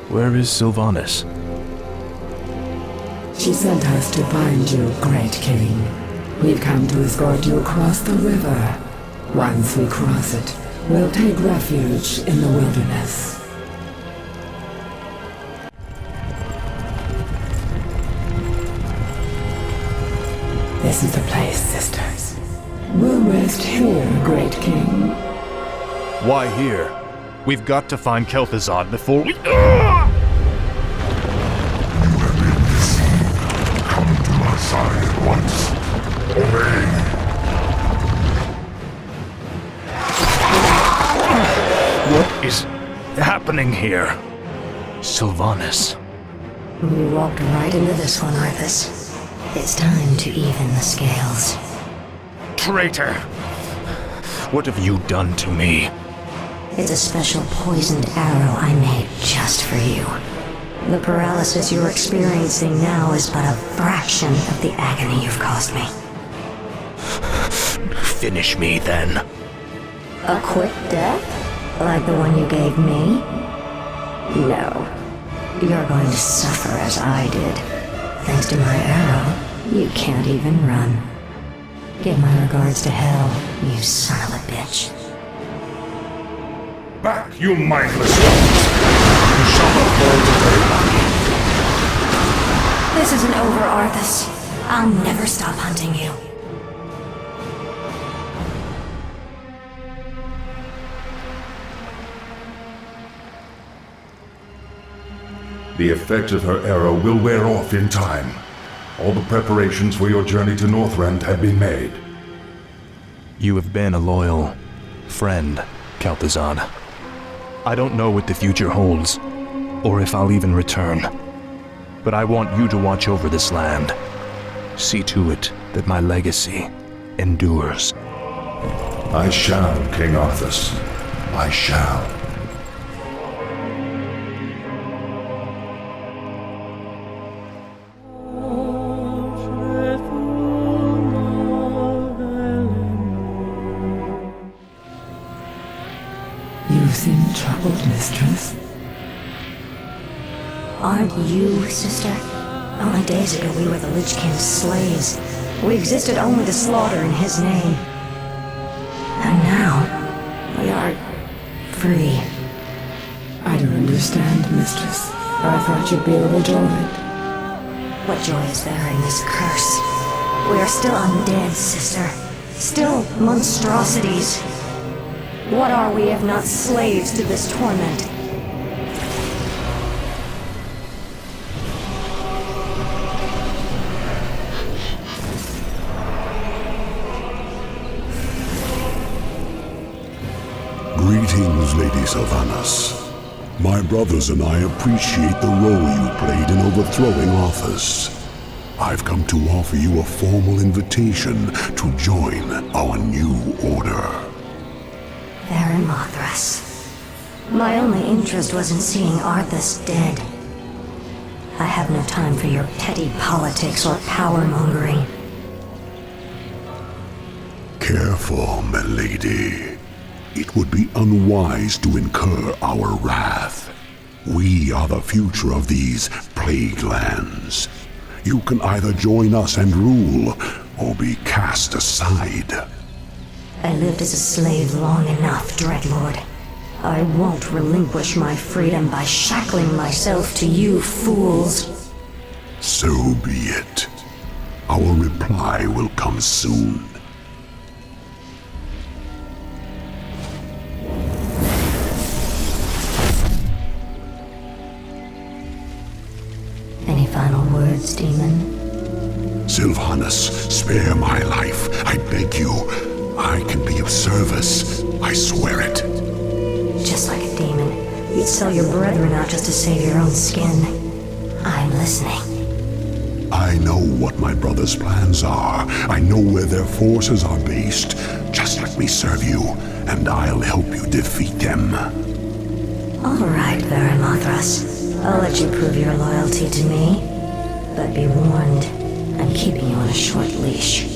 Where is Sylvanas? She sent us to find you, great king. We've come to escort you across the river. Once we cross it, we'll take refuge in the wilderness. This is the place, sisters. We'll rest here, great king. Why here? We've got to find Kel'Thuzad before we... Come to my side at once. Obey. What is happening here? Sylvanas. You walked right into this one, Arthas. It's time to even the scales. Traitor! What have you done to me? It's a special poisoned arrow I made just for you. The paralysis you're experiencing now is but a fraction of the agony you've caused me. Finish me, then. A quick death? Like the one you gave me? No. You're going to suffer as I did. Thanks to my arrow, you can't even run. Give my regards to Hell, you son of a bitch. Back, you mindless ones! You shall not fall today. This isn't over, Arthas. I'll never stop hunting you. The effect of her arrow will wear off in time. All the preparations for your journey to Northrend have been made. You have been a loyal friend, Kel'Thuzad. I don't know what the future holds, or if I'll even return. But I want you to watch over this land. See to it that my legacy endures. I shall, King Arthas. I shall. You seem troubled, mistress. Aren't you, sister? Only days ago we were the Lich King's slaves. We existed only to slaughter in his name. And now, we are free. I don't understand, mistress. I thought you'd be overjoyed. What joy is there in this curse? We are still undead, sister. Still monstrosities. What are we if not slaves to this torment? Greetings, Lady Sylvanas. My brothers and I appreciate the role you played in overthrowing Arthas. I've come to offer you a formal invitation to join our new order. Baron Arthas. My only interest was in seeing Arthas dead. I have no time for your petty politics or power-mongering. Careful, my lady. It would be unwise to incur our wrath. We are the future of these plague lands. You can either join us and rule, or be cast aside. I lived as a slave long enough, Dreadlord. I won't relinquish my freedom by shackling myself to you fools. So be it. Our reply will come soon. Any final words, demon? Sylvanas, spare my life, I beg you. I can be of service, I swear it. Just like a demon, you'd sell your brethren out just to save your own skin. I'm listening. I know what my brother's plans are. I know where their forces are based. Just let me serve you, and I'll help you defeat them. All right, Baron Arthas. I'll let you prove your loyalty to me. But be warned, I'm keeping you on a short leash.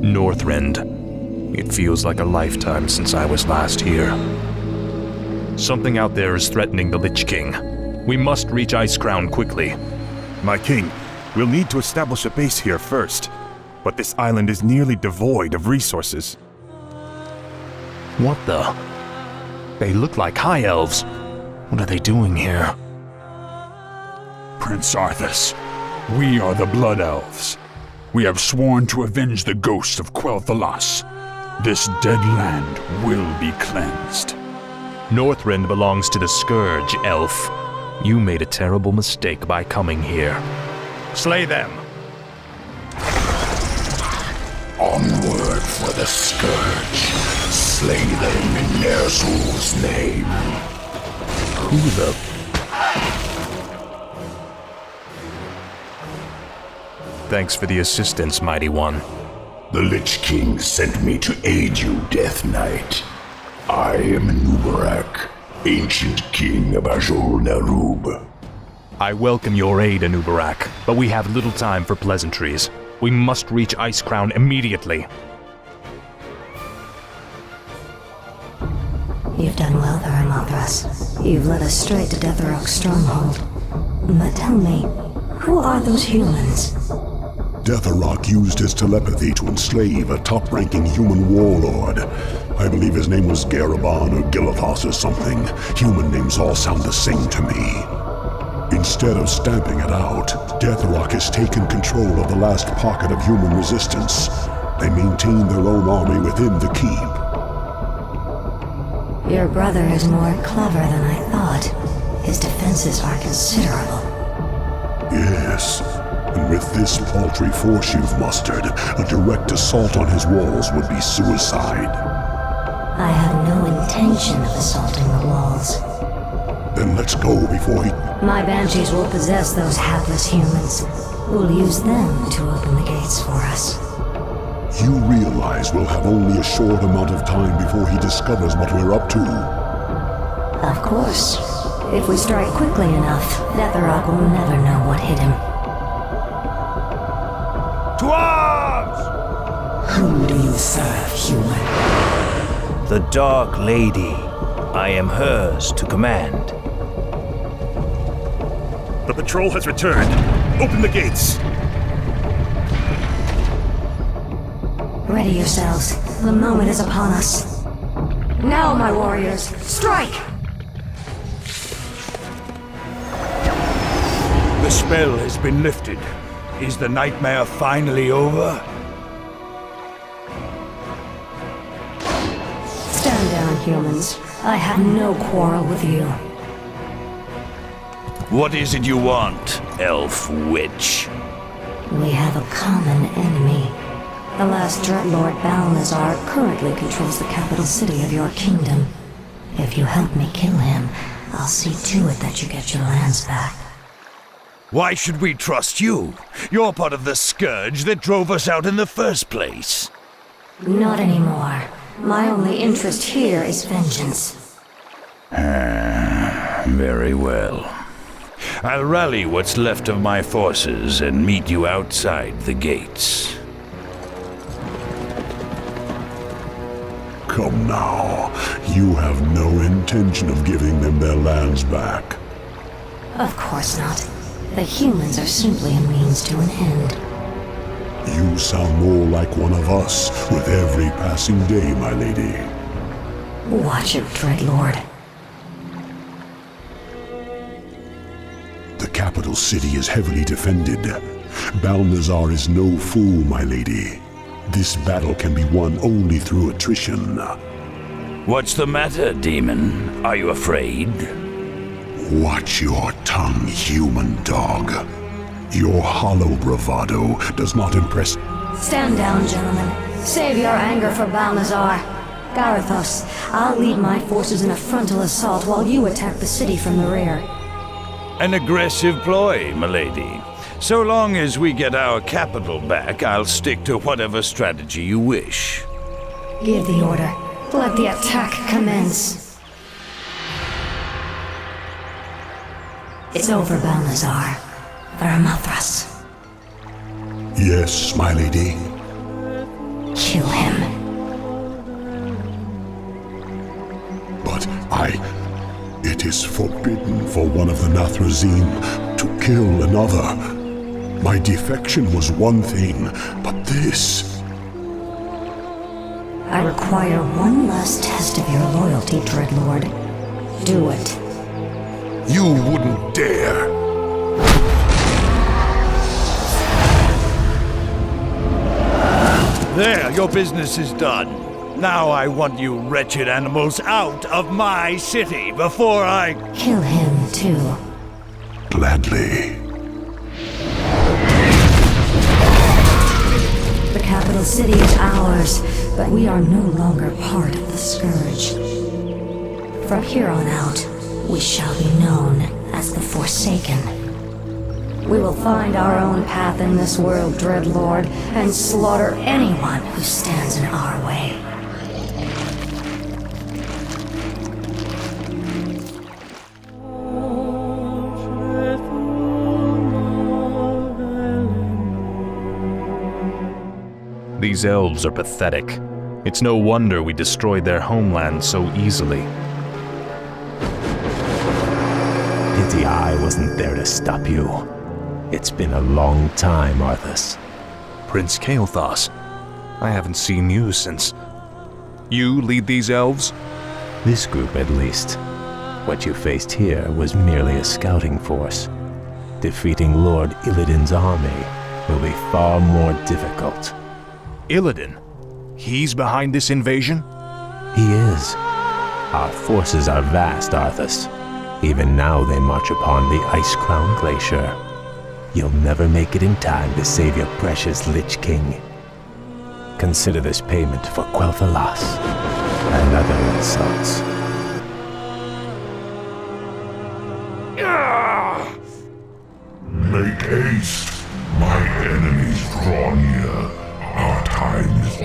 Northrend. It feels like a lifetime since I was last here. Something out there is threatening the Lich King. We must reach Icecrown quickly. My king, we'll need to establish a base here first. But this island is nearly devoid of resources. What the? They look like high elves. What are they doing here? Prince Arthas, we are the Blood Elves. We have sworn to avenge the ghost of Quel'Thalas. This dead land will be cleansed. Northrend belongs to the Scourge, elf. You made a terrible mistake by coming here. Slay them! Onward for the Scourge. Slay them in Ner'zhul's name. Who the... Thanks for the assistance, Mighty One. The Lich King sent me to aid you, Death Knight. I am Anubarak, ancient king of Azul-Nerub. I welcome your aid, Anubarak, but we have little time for pleasantries. We must reach Icecrown immediately. You've done well, Baron Arthas. You've led us straight to Deathrok's stronghold. But tell me, who are those humans? Deathrok used his telepathy to enslave a top-ranking human warlord. I believe his name was Garaban or Gilithos or something. Human names all sound the same to me. Instead of stamping it out, Deathrok has taken control of the last pocket of human resistance. They maintain their own army within the keep. Your brother is more clever than I thought. His defenses are considerable. Yes. And with this paltry force you've mustered, a direct assault on his walls would be suicide. I have no intention of assaulting the walls. Then let's go before he... My banshees will possess those hapless humans. We'll use them to open the gates for us. You realize we'll have only a short amount of time before he discovers what we're up to. Of course. If we strike quickly enough, Netherrock will never know what hit him. To arms! Whom do you serve, human? The Dark Lady. I am hers to command. The patrol has returned. Open the gates. Ready yourselves. The moment is upon us. Now, my warriors, strike! The spell has been lifted. Is the nightmare finally over? Stand down, humans. I have no quarrel with you. What is it you want, elf witch? We have a common enemy. The last Dreadlord Balnazar currently controls the capital city of your kingdom. If you help me kill him, I'll see to it that you get your lands back. Why should we trust you? You're part of the scourge that drove us out in the first place. Not anymore. My only interest here is vengeance. Very well. I'll rally what's left of my forces and meet you outside the gates. Come now. You have no intention of giving them their lands back. Of course not. The humans are simply a means to an end. You sound more like one of us with every passing day, my lady. Watch it, Dreadlord. The capital city is heavily defended. Balnazar is no fool, my lady. This battle can be won only through attrition. What's the matter, demon? Are you afraid? Watch your tongue, human dog. Your hollow bravado does not impress. Stand down, gentlemen. Save your anger for Balnazar. Garithos, I'll lead my forces in a frontal assault while you attack the city from the rear. An aggressive ploy, milady. So long as we get our capital back, I'll stick to whatever strategy you wish. Give the order. Let the attack commence. It's over, Balnazar. Varamothras. Yes, my lady. Kill him. But it is forbidden for one of the Nathrazim to kill another. My defection was one thing, but this... I require one last test of your loyalty, Dreadlord. Do it. You wouldn't dare. There, your business is done. Now I want you wretched animals out of my city before I... Kill him, too. Gladly. The capital city is ours, but we are no longer part of the Scourge. From here on out, we shall be known as the Forsaken. We will find our own path in this world, Dreadlord, and slaughter anyone who stands in our way. These elves are pathetic. It's no wonder we destroyed their homeland so easily. Pity I wasn't there to stop you. It's been a long time, Arthas. Prince Kael'thas, I haven't seen you since... You lead these elves? This group, at least. What you faced here was merely a scouting force. Defeating Lord Illidan's army will be far more difficult. Illidan? He's behind this invasion? He is. Our forces are vast, Arthas. Even now they march upon the Ice-Crown Glacier. You'll never make it in time to save your precious Lich King. Consider this payment for Quel'Thalas and other insults. Make haste. My enemies draw near. Our time is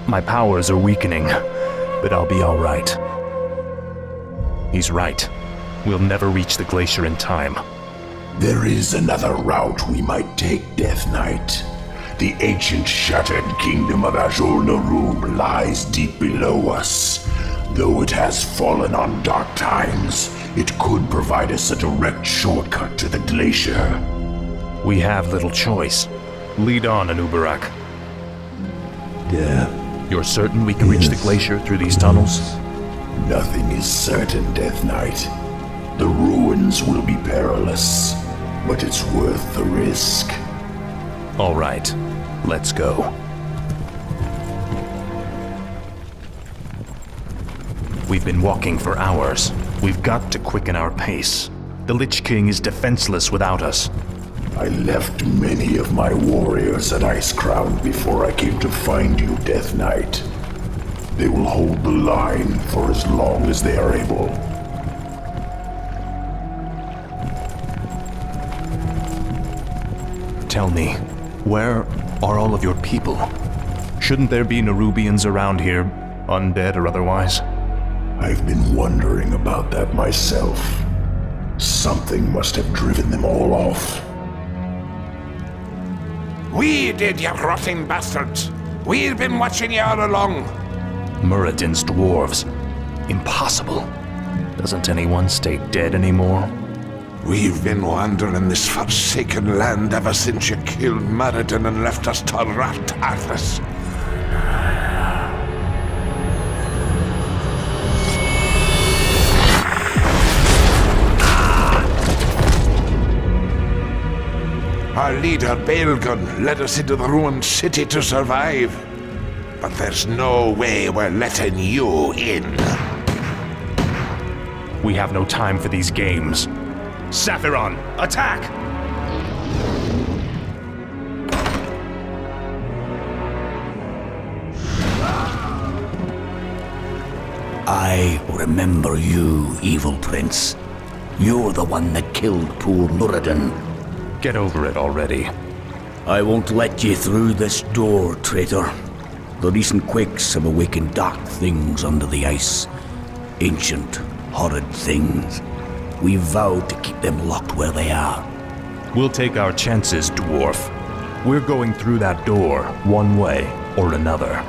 My powers are weakening, but I'll be all right. He's right. We'll never reach the glacier in time. There is another route we might take, Death Knight. The ancient shattered kingdom of Azul Narub lies deep below us. Though it has fallen on dark times, it could provide us a direct shortcut to the glacier. We have little choice. Lead on, Anubarak. You're certain we can reach the glacier through these tunnels? Nothing is certain, Death Knight. The ruins will be perilous, but it's worth the risk. All right, let's go. We've been walking for hours. We've got to quicken our pace. The Lich King is defenseless without us. I left many of my warriors at Icecrown before I came to find you, Death Knight. They will hold the line for as long as they are able. Tell me, where are all of your people? Shouldn't there be Nerubians around here, undead or otherwise? I've been wondering about that myself. Something must have driven them all off. We did, you rotting bastards! We've been watching you all along! Muradin's dwarves. Impossible. Doesn't anyone stay dead anymore? We've been wandering this forsaken land ever since you killed Muradin and left us to rot, Arthas. Our leader, Baelgun, led us into the ruined city to survive. But there's no way we're letting you in. We have no time for these games. Saphiron, attack! I remember you, evil prince. You're the one that killed poor Muradin. Get over it already. I won't let you through this door, traitor. The recent quakes have awakened dark things under the ice. Ancient, horrid things. We vowed to keep them locked where they are. We'll take our chances, dwarf. We're going through that door, one way or another.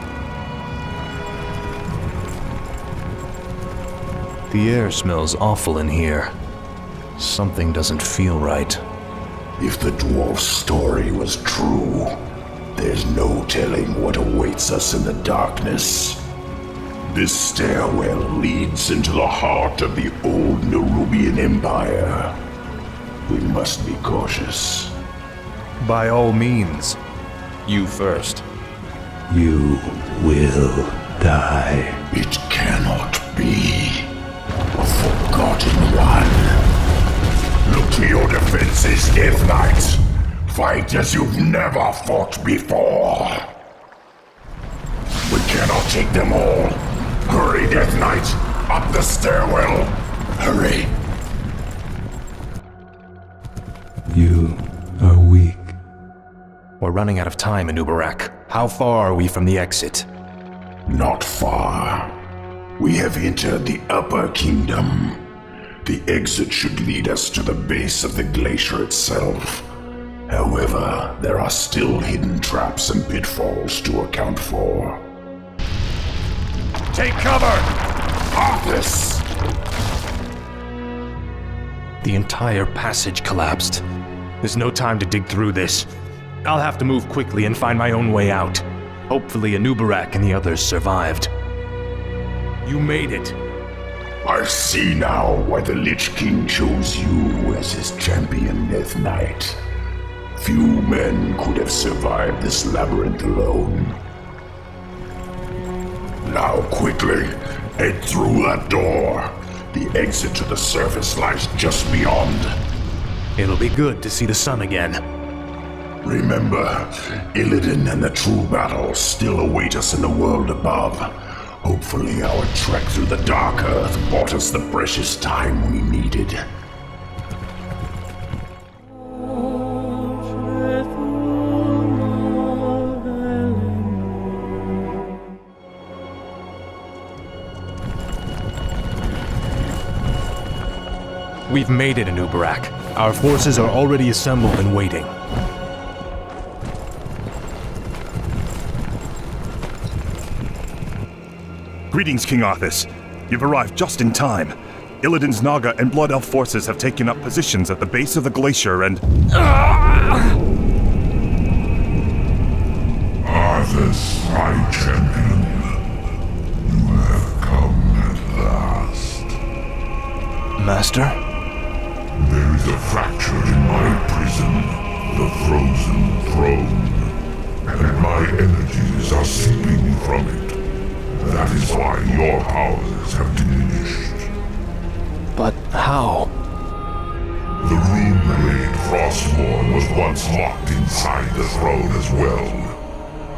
The air smells awful in here. Something doesn't feel right. If the dwarf's story was true, there's no telling what awaits us in the darkness. This stairwell leads into the heart of the old Nerubian Empire. We must be cautious. By all means. You first. You will die. It cannot be. A forgotten one. Look to your defenses, Death Knight. Fight as you've never fought before. We cannot take them all. Hurry, Death Knight! Up the stairwell! Hurry! You are weak. We're running out of time, Anubarak. How far are we from the exit? Not far. We have entered the Upper Kingdom. The exit should lead us to the base of the glacier itself. However, there are still hidden traps and pitfalls to account for. Take cover! Arthas! The entire passage collapsed. There's no time to dig through this. I'll have to move quickly and find my own way out. Hopefully Anubarak and the others survived. You made it. I see now why the Lich King chose you as his champion, Death Knight. Few men could have survived this labyrinth alone. Now quickly, head through that door. The exit to the surface lies just beyond. It'll be good to see the sun again. Remember, Illidan and the true battle still await us in the world above. Hopefully our trek through the Dark Earth bought us the precious time we needed. We've made it in Ubarak. Our forces are already assembled and waiting. Greetings, King Arthas. You've arrived just in time. Illidan's Naga and Blood Elf forces have taken up positions at the base of the glacier and... Arthas, my champion. You have come at last. Master? There is a fracture in my prison, the Frozen Throne, and my energies are seeping from it. That is why your powers have diminished. But how? The rune blade Frostmourne was once locked inside the throne as well.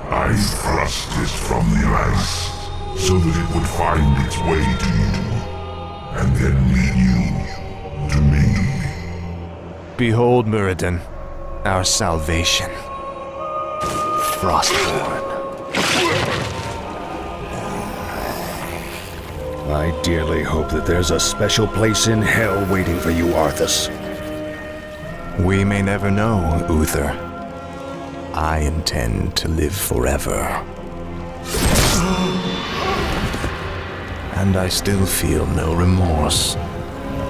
I thrust it from the ice, so that it would find its way to you, and then lead you to me. Behold, Muradin, our salvation. Frostborn. I dearly hope that there's a special place in hell waiting for you, Arthas. We may never know, Uther. I intend to live forever. And I still feel no remorse,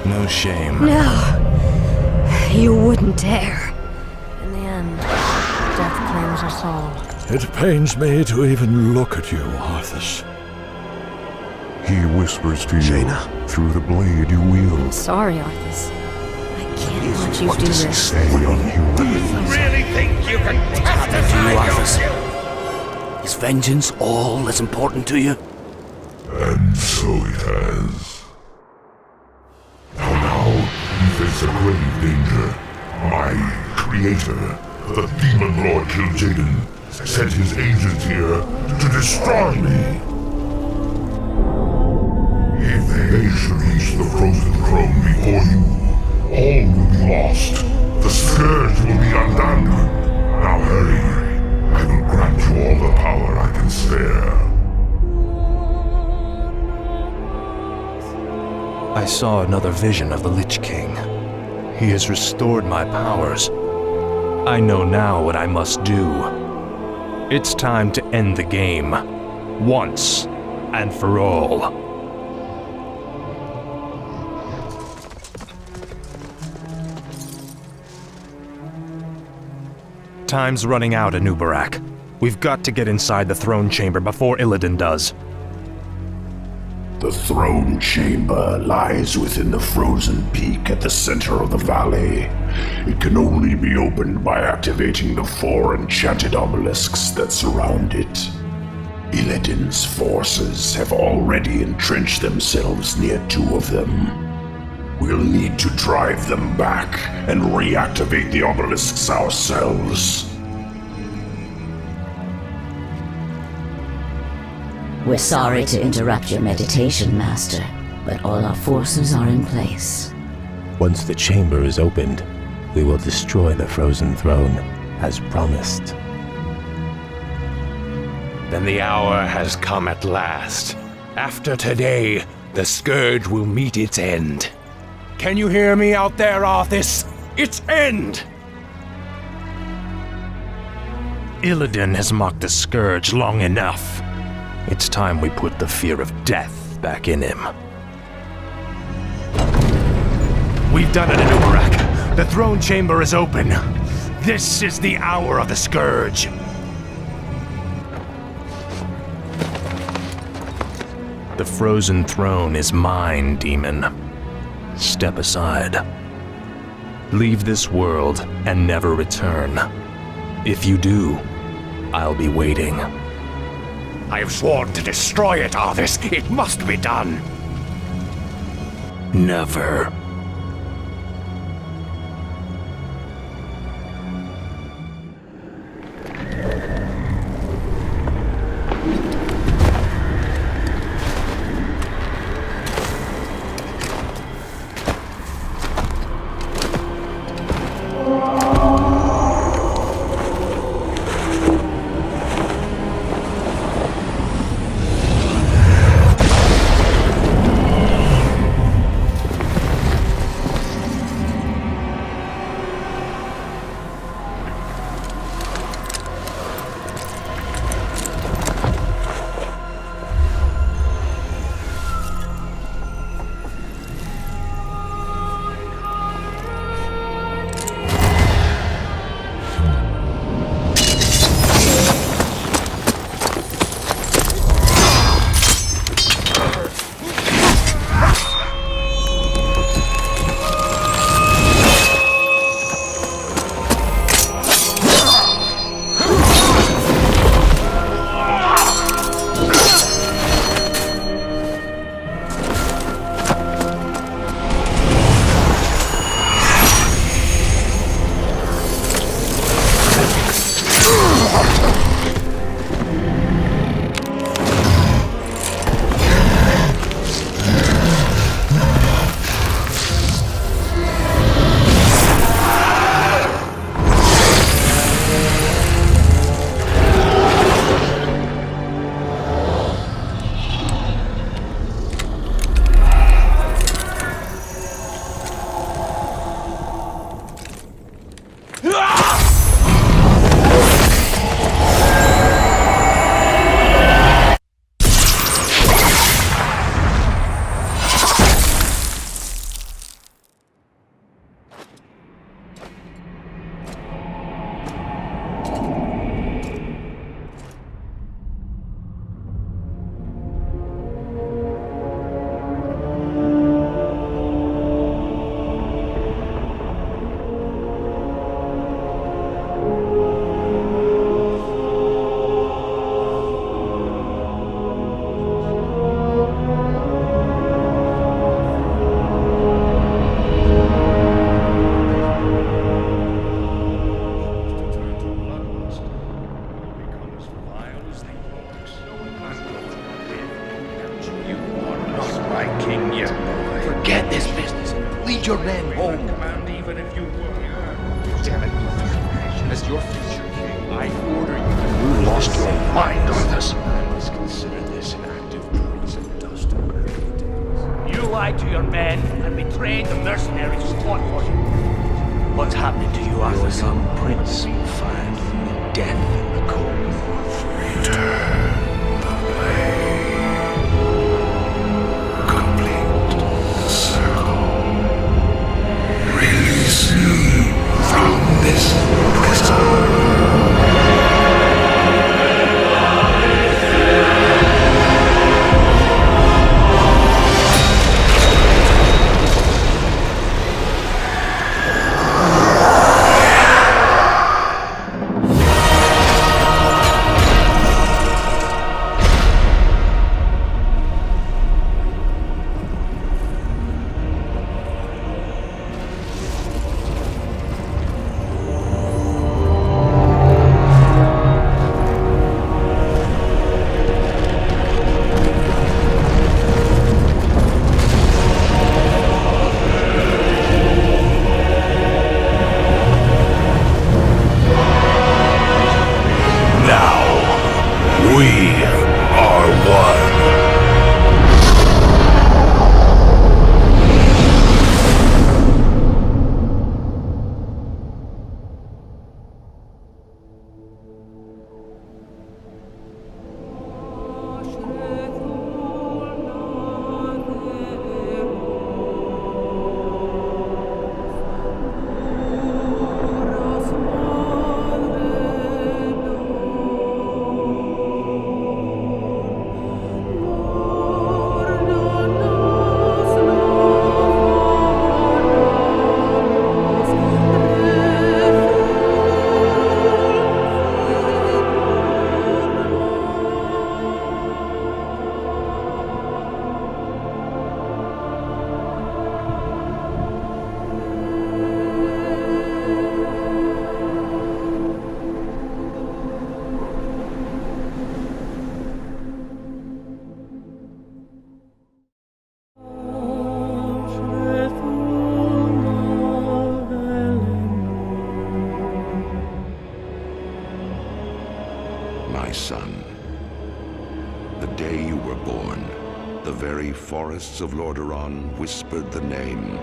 no shame. No! You wouldn't dare. In the end, death claims us all. It pains me to even look at you, Arthas. He whispers to you through the blade you wield. Sorry, Arthas. I can't let you do this. Say unhuman. You really think you can test us, Arthas? Is vengeance all that's important to you? And so it has. Now you face a grave danger. My creator, the Demon Lord Kil'jaeden, sent his agents here to destroy me. If they should reach the Frozen Throne before you, all will be lost. The Scourge will be undone. Now hurry. I will grant you all the power I can spare. I saw another vision of the Lich King. He has restored my powers. I know now what I must do. It's time to end the game. Once and for all. Time's running out in Ubarak. We've got to get inside the throne chamber before Illidan does. The throne chamber lies within the frozen peak at the center of the valley. It can only be opened by activating the 4 enchanted obelisks that surround it. Illidan's forces have already entrenched themselves near 2 of them. We'll need to drive them back and reactivate the obelisks ourselves. We're sorry to interrupt your meditation, Master, but all our forces are in place. Once the chamber is opened, we will destroy the Frozen Throne, as promised. Then the hour has come at last. After today, the Scourge will meet its end. Can you hear me out there, Arthas? Its end! Illidan has mocked the Scourge long enough. It's time we put the fear of death back in him. We've done it in Ubarak. The throne chamber is open. This is the hour of the Scourge. The Frozen Throne is mine, demon. Step aside. Leave this world and never return. If you do, I'll be waiting. I have sworn to destroy it, Arthas. It must be done. Never. king yet. Forget this business. Lead your men home. Even if you were. Damn it. As your future king, I order you to move. You lost your mind, Arthas. Consider this an act of treason, Dustin. You lied to your men and betrayed the mercenaries who fought for you. What's happening to you, Arthas? Your young prince will find only death in the cold north. Return the blade. Complete the circle. Release me from this prison. My son, the day you were born, the very forests of Lordaeron whispered the name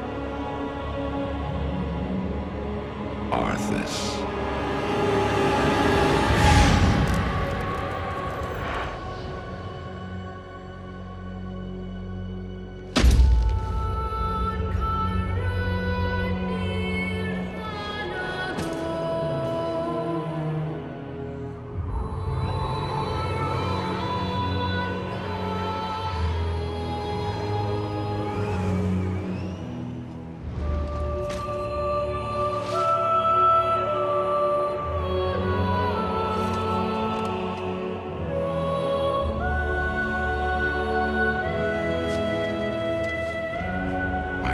Arthas.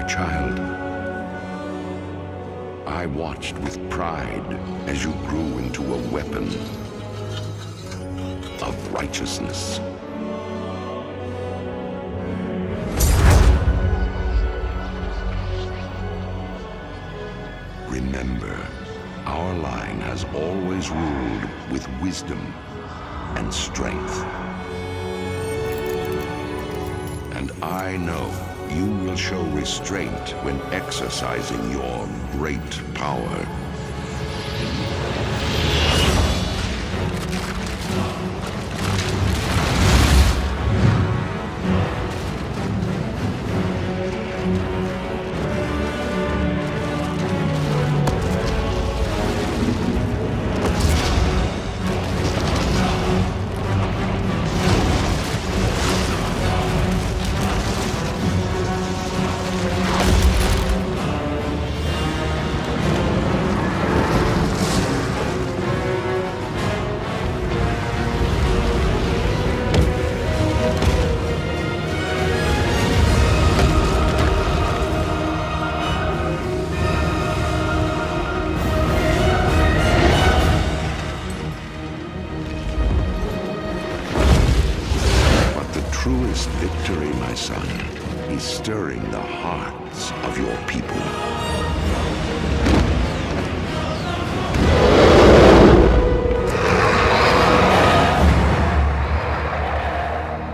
Child, I watched with pride as you grew into a weapon of righteousness. Remember, our line has always ruled with wisdom and strength. And I know you will show restraint when exercising your great power. Truest victory, my son, is stirring the hearts of your people.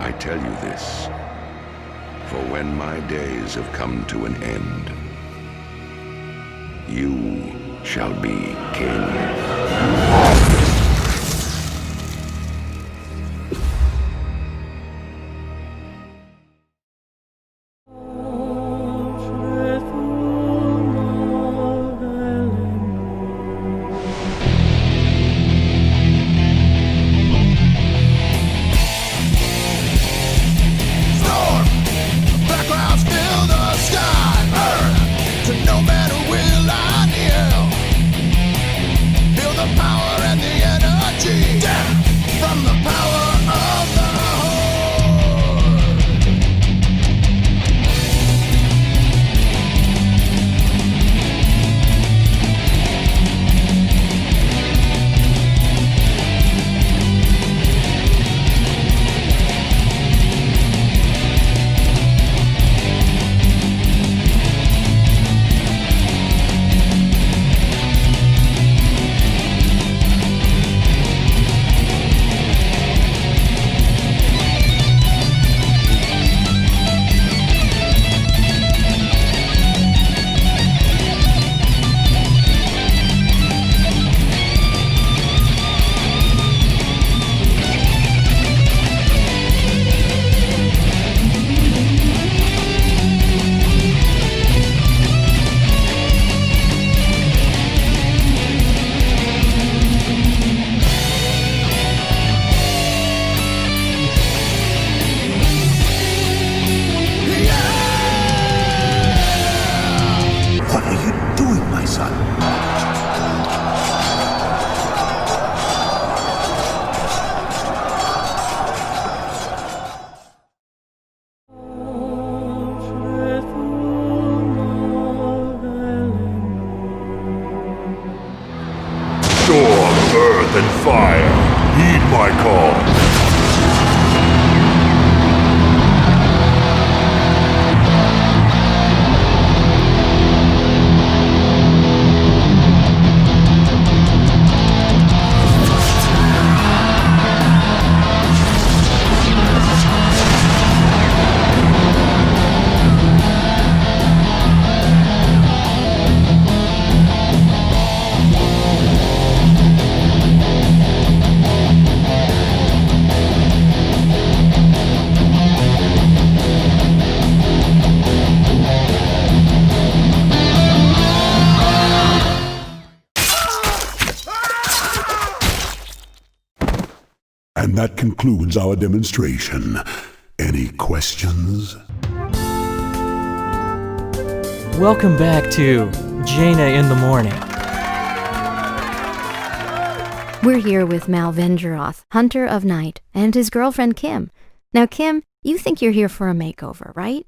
I tell you this, for when my days have come to an end, you shall be king. Earth and fire, heed my call. And that concludes our demonstration. Any questions? Welcome back to Jaina in the Morning. We're here with Mal Vengeroth, Hunter of Night, and his girlfriend Kim. Now, Kim, you think you're here for a makeover, right?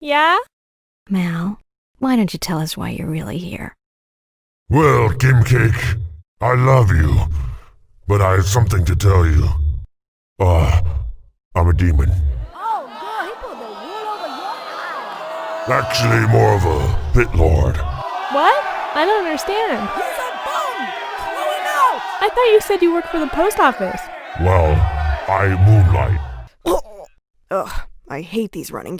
Yeah? Mal, why don't you tell us why you're really here? Well, Kim Cake, I love you, but I have something to tell you. I'm a demon. Oh, girl, he put the wool over your eyes. Actually, more of a pit lord. What? I don't understand. He's a bum! Throw him out! I thought you said you worked for the post office. Well, I moonlight. Ugh, I hate these running